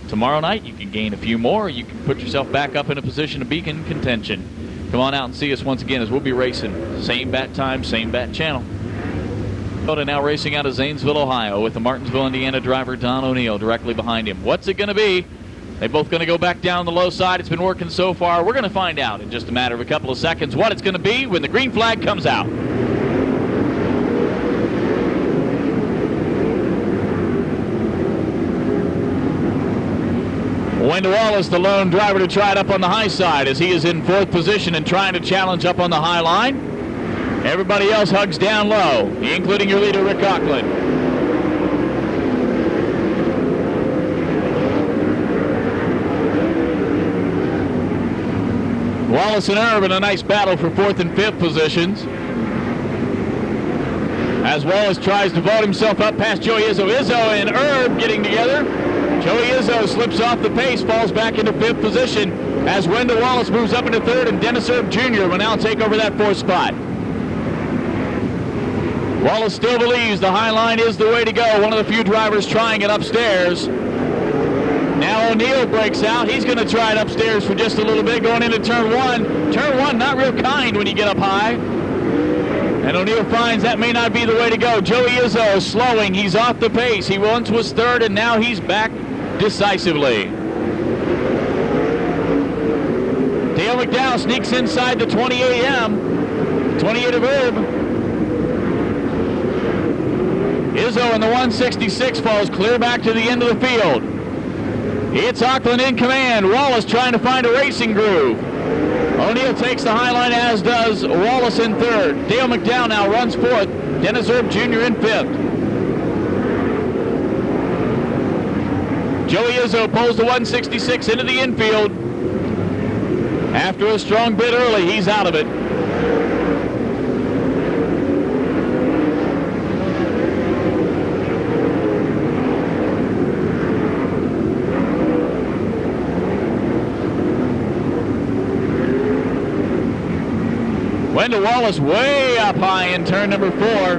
S2: tomorrow night you can gain a few more. You can put yourself back up in a position to be in contention. Come on out and see us once again, as we'll be racing. Same bat time, same bat channel. Now racing out of Zanesville, Ohio, with the Martinsville, Indiana driver Don O'Neill directly behind him. What's it going to be? They're both going to go back down the low side. It's been working so far. We're going to find out in just a matter of a couple of seconds what it's going to be when the green flag comes out. Wendell Wallace, the lone driver to try it up on the high side, as he is in 4th position and trying to challenge up on the high line. Everybody else hugs down low, including your leader, Rick Auckland. Wallace and Erb in a nice battle for 4th and 5th positions. As Wallace tries to vault himself up past Joey Izzo. Izzo and Erb getting together. Joey Izzo slips off the pace, falls back into 5th position, as Wendell Wallace moves up into 3rd, and Dennis Erb Jr. will now take over that 4th spot. Wallace still believes the high line is the way to go. One of the few drivers trying it upstairs. Now O'Neill breaks out. He's going to try it upstairs for just a little bit, going into turn 1. Turn 1, not real kind when you get up high. And O'Neill finds that may not be the way to go. Joey Izzo slowing. He's off the pace. He once was 3rd, and now he's back decisively. Dale McDowell sneaks inside the 28 AM. 28 of Erb. Izzo in the 166 falls clear back to the end of the field. It's Auckland in command. Wallace trying to find a racing groove. O'Neill takes the high line, as does Wallace in 3rd. Dale McDowell now runs 4th. Dennis Erb Jr. in 5th. Joey Izzo pulls the 166 into the infield. After a strong bid early, he's out of it. Wendell Wallace way up high in turn number 4.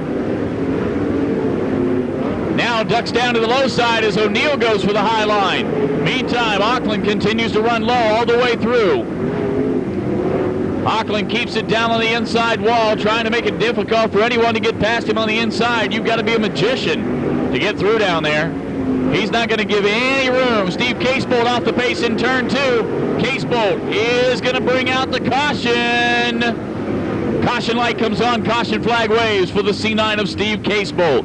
S2: Now ducks down to the low side as O'Neill goes for the high line. Meantime, Auckland continues to run low all the way through. Auckland keeps it down on the inside wall, trying to make it difficult for anyone to get past him on the inside. You've got to be a magician to get through down there. He's not going to give any room. Steve Casebolt off the pace in turn 2. Casebolt is going to bring out the caution. Caution light comes on, caution flag waves for the C9 of Steve Casebolt.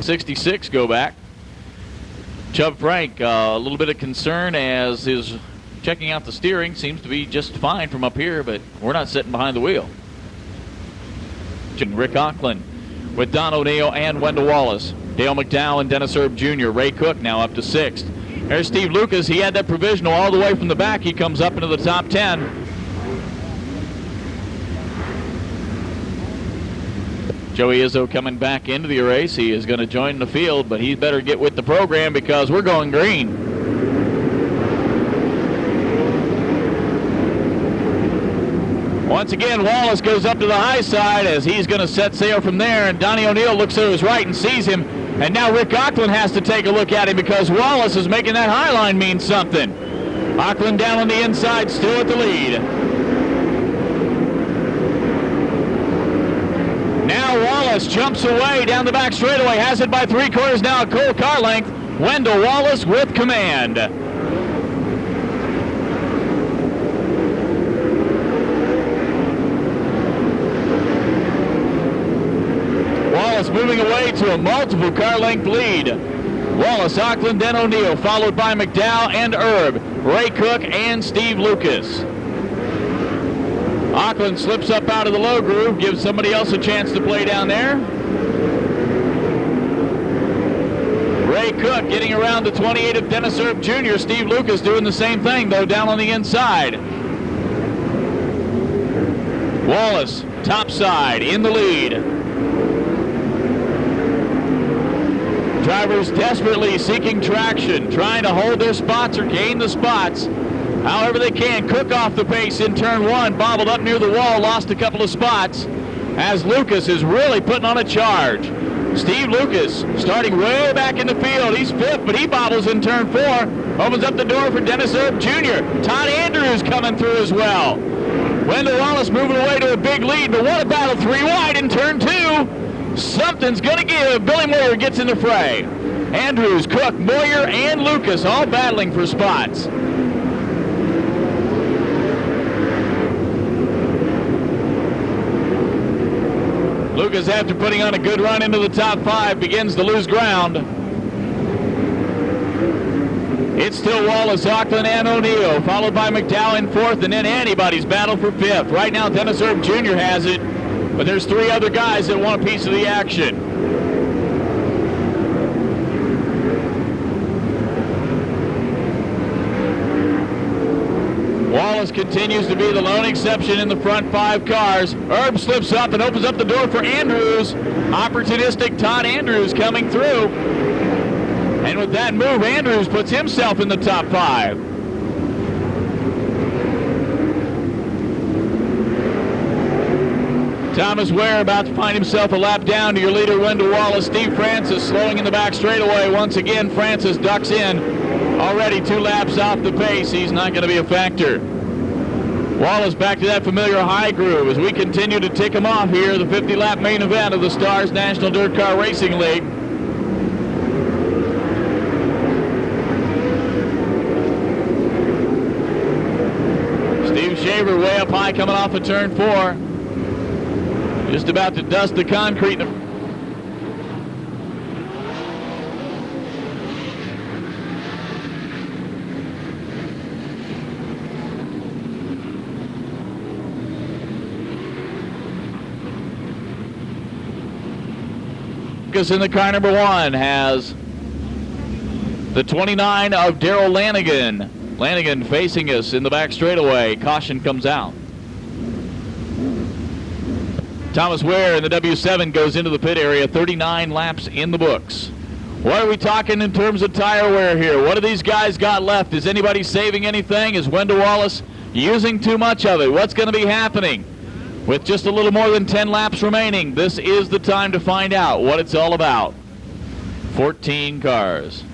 S2: '66 go back. Chubb Frank, a little bit of concern as his checking out the steering seems to be just fine from up here, but we're not sitting behind the wheel. Rick Auckland with Don O'Neill and Wendell Wallace. Dale McDowell and Dennis Erb Jr. Ray Cook now up to 6th. There's Steve Lucas. He had that provisional all the way from the back. He comes up into the top 10. Joey Izzo coming back into the race. He is going to join the field, but he better get with the program because we're going green. Once again, Wallace goes up to the high side as he's going to set sail from there, and Donnie O'Neill looks to his right and sees him. And now Rick Auckland has to take a look at him because Wallace is making that high line mean something. Auckland down on the inside, still at the lead. Now Wallace jumps away down the back straightaway, has it by 3/4 now, a cold car length. Wendell Wallace with command. Wallace moving away to a multiple car length lead. Wallace, Auckland, then O'Neill, followed by McDowell and Erb, Ray Cook and Steve Lucas. Auckland slips up out of the low groove, gives somebody else a chance to play down there. Ray Cook getting around the 28 of Dennis Erb Jr. Steve Lucas doing the same thing, though, down on the inside. Wallace, top side, in the lead. Drivers desperately seeking traction, trying to hold their spots or gain the spots however they can. Cook off the pace in turn 1, bobbled up near the wall, lost a couple of spots as Lucas is really putting on a charge. Steve Lucas starting way back in the field. He's 5th, but he bobbles in turn 4. Opens up the door for Dennis Erb Jr. Todd Andrews coming through as well. Wendell Wallace moving away to a big lead, but what a battle 3 wide in turn 2. Something's going to give. Billy Moyer gets in the fray. Andrews, Cook, Moyer, and Lucas all battling for spots. Lucas, after putting on a good run into the top 5, begins to lose ground. It's still Wallace, Auckland, and O'Neill, followed by McDowell in 4th, and then anybody's battle for 5th. Right now, Dennis Erb Jr. has it, but there's 3 other guys that want a piece of the action. Wallace continues to be the lone exception in the front 5 cars. Erb slips up and opens up the door for Andrews. Opportunistic Todd Andrews coming through. And with that move, Andrews puts himself in the top 5. Thomas Ware about to find himself a lap down to your leader, Wendell Wallace. Steve Francis slowing in the back straightaway. Once again, Francis ducks in. Already 2 laps off the pace. He's not going to be a factor. Wallace back to that familiar high groove as we continue to tick him off here, the 50-lap main event of the STARS National Dirt Car Racing League. Steve Shaver way up high coming off of turn 4. Just about to dust the concrete. In the car number 1 has the 29 of Darrell Lanigan. Lanigan facing us in the back straightaway. Caution comes out. Thomas Ware in the W7 goes into the pit area, 39 laps in the books. What are we talking in terms of tire wear here? What do these guys got left? Is anybody saving anything? Is Wendell Wallace using too much of it? What's going to be happening? With just a little more than 10 laps remaining, this is the time to find out what it's all about. 14 cars.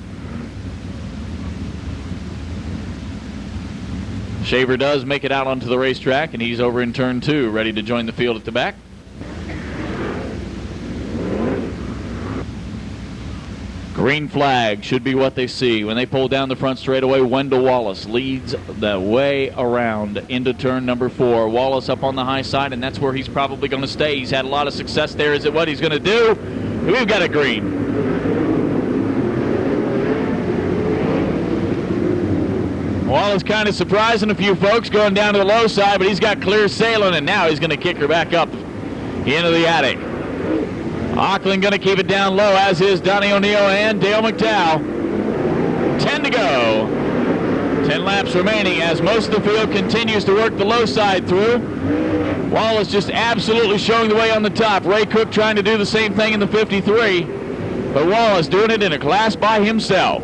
S2: Shaver does make it out onto the racetrack, and he's over in turn 2, ready to join the field at the back. Green flag should be what they see. When they pull down the front straightaway, Wendell Wallace leads the way around into turn number 4. Wallace up on the high side, and that's where he's probably going to stay. He's had a lot of success there. Is it what he's going to do? We've got a green. Wallace kind of surprising a few folks going down to the low side, but he's got clear sailing, and now he's going to kick her back up into the attic. Auckland going to keep it down low, as is Donnie O'Neill and Dale McDowell. 10 to go. 10 laps remaining as most of the field continues to work the low side through. Wallace just absolutely showing the way on the top. Ray Cook trying to do the same thing in the 53, but Wallace doing it in a class by himself.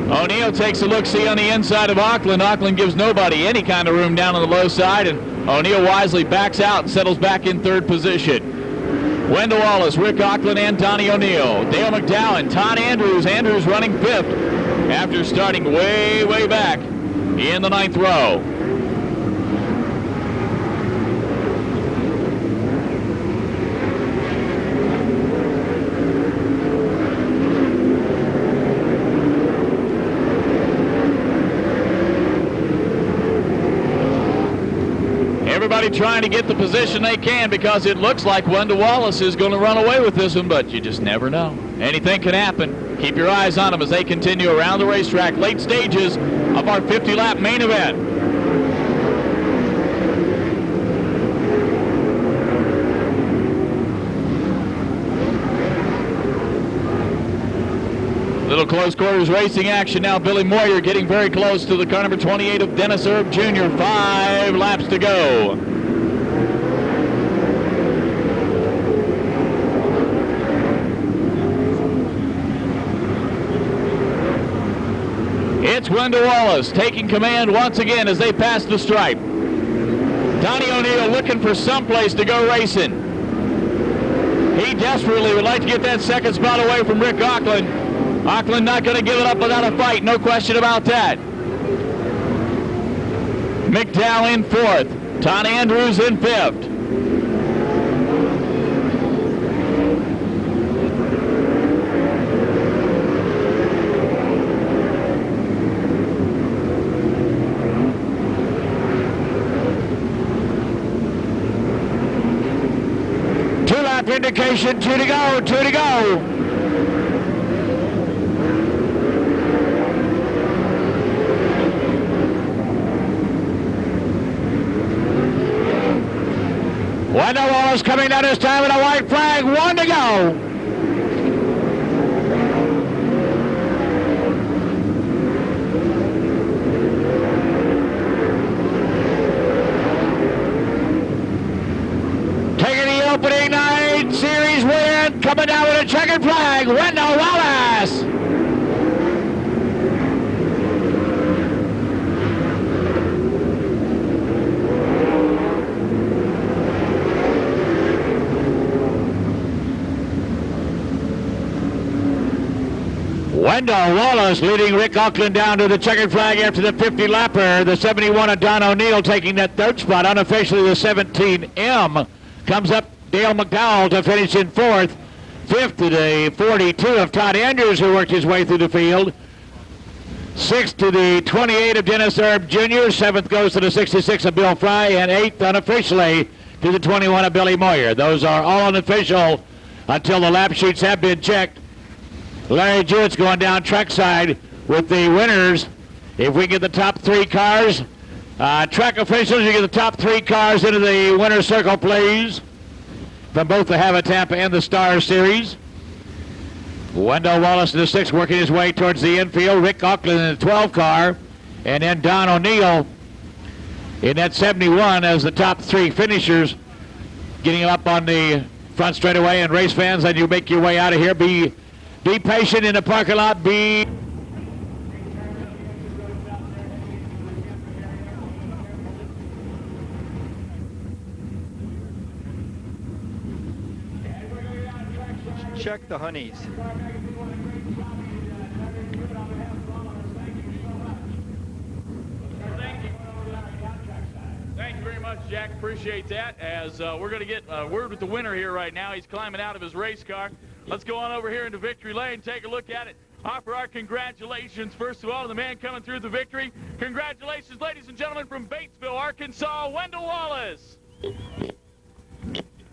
S2: O'Neill takes a look-see on the inside of Auckland. Auckland gives nobody any kind of room down on the low side, and O'Neill wisely backs out and settles back in third position. Wendell Wallace, Rick Auckland, and Donnie O'Neill. Dale McDowell and Todd Andrews. Andrews running fifth after starting way, way back in the 9th row. Everybody trying to get the position they can because it looks like Wendell Wallace is going to run away with this one, but you just never know. Anything can happen. Keep your eyes on them as they continue around the racetrack. Late stages of our 50-lap main event. Little close quarters racing action now. Billy Moyer getting very close to the car number 28 of Dennis Erb Jr. 5 laps to go. It's Wendell Wallace taking command once again as they pass the stripe. Donnie O'Neill looking for someplace to go racing. He desperately would like to get that second spot away from Rick Auckland. Auckland not going to give it up without a fight, no question about that. McDowell in fourth. Todd Andrews in fifth. Two-lap indication, 2 to go, 2 to go. Wendell Wallace coming down this time with a white flag. 1 to go. Taking the opening night series win. Coming down with a checkered flag. Wendell Wallace. Wendell Wallace leading Rick Auckland down to the checkered flag after the 50-lapper. The 71 of Don O'Neill taking that third spot. Unofficially, the 17M comes up Dale McDowell to finish in fourth. Fifth to the 42 of Todd Andrews, who worked his way through the field. Sixth to the 28 of Dennis Erb Jr. Seventh goes to the 66 of Bill Fry. And eighth unofficially to the 21 of Billy Moyer. Those are all unofficial until the lap sheets have been checked. Larry Jewett's going down trackside with the winners. If we get the top 3 cars, track officials, you get the top 3 cars into the winner's circle, please, from both the Hava Tampa and the STARS Series.
S1: Wendell Wallace in the 6, working his way towards the infield. Rick Auckland in the 12 car. And then Don O'Neill in that 71 as the top 3 finishers, getting up on the front straightaway. And race fans, as you make your way out of here, be patient in the parking lot.
S5: Check the honeys.
S2: Thank you very much, Jack. Appreciate that. As we're going to get word with the winner here right now. He's climbing out of his race car. Let's go on over here into Victory Lane, take a look at it. Offer our congratulations, first of all, to the man coming through the victory. Congratulations, ladies and gentlemen, from Batesville, Arkansas, Wendell Wallace.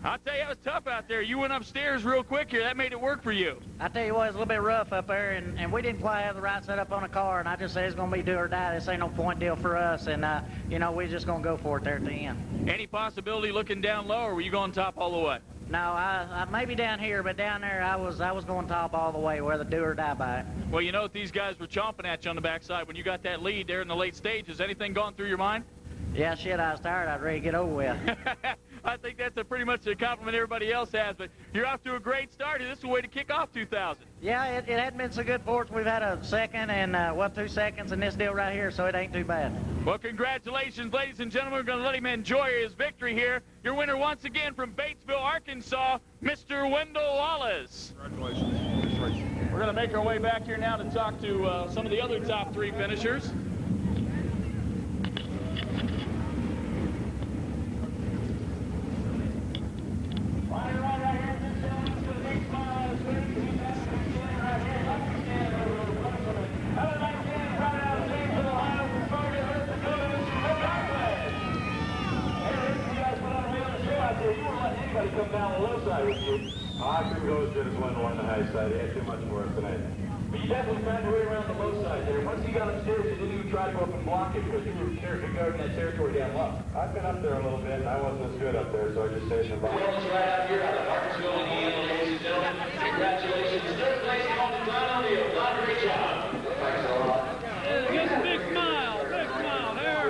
S2: I'll tell you, it was tough out there. You went upstairs real quick here. That made it work for you.
S6: I tell you what, it's a little bit rough up there, and we didn't quite have the right setup on the car, and I just said it's going to be do or die. This ain't no point deal for us, and, you know, we're just going to go for it there at the end.
S2: Any possibility looking down low, or were you going top all the way?
S6: No, I maybe down here, but down there I was going top all the way, whether do or die by it.
S2: Well, you know, these guys were chomping at you on the backside when you got that lead there in the late stages. Anything going through your mind?
S6: Yeah, shit, I was tired. I was ready to get over with.
S2: I think that's pretty much a compliment everybody else has, but you're off to a great start. This is a way to kick off 2000.
S6: Yeah, it hadn't been so good for us. We've had a second and, 2 seconds in this deal right here, so it ain't too bad.
S2: Well, congratulations, ladies and gentlemen. We're going to let him enjoy his victory here. Your winner once again from Batesville, Arkansas, Mr. Wendell Wallace.
S5: Congratulations.
S2: We're going to make our way back here now to talk to some of the other top 3 finishers.
S7: Come down the low side with you. I couldn't go as good as Wendell on the high side. He had too much for us tonight. But you definitely found your way around the low side there. Once you got upstairs, you didn't even try to go up and block it because you were guarding that territory down low. I've been up there a little bit, and I wasn't as good up there, so I just stayed in the box.
S8: Well, it's right out here out of Martinsville, Indiana, ladies and gentlemen. Congratulations. Third place on the Don O'Neill. Don, great job. Thanks a lot.
S2: Big smile there.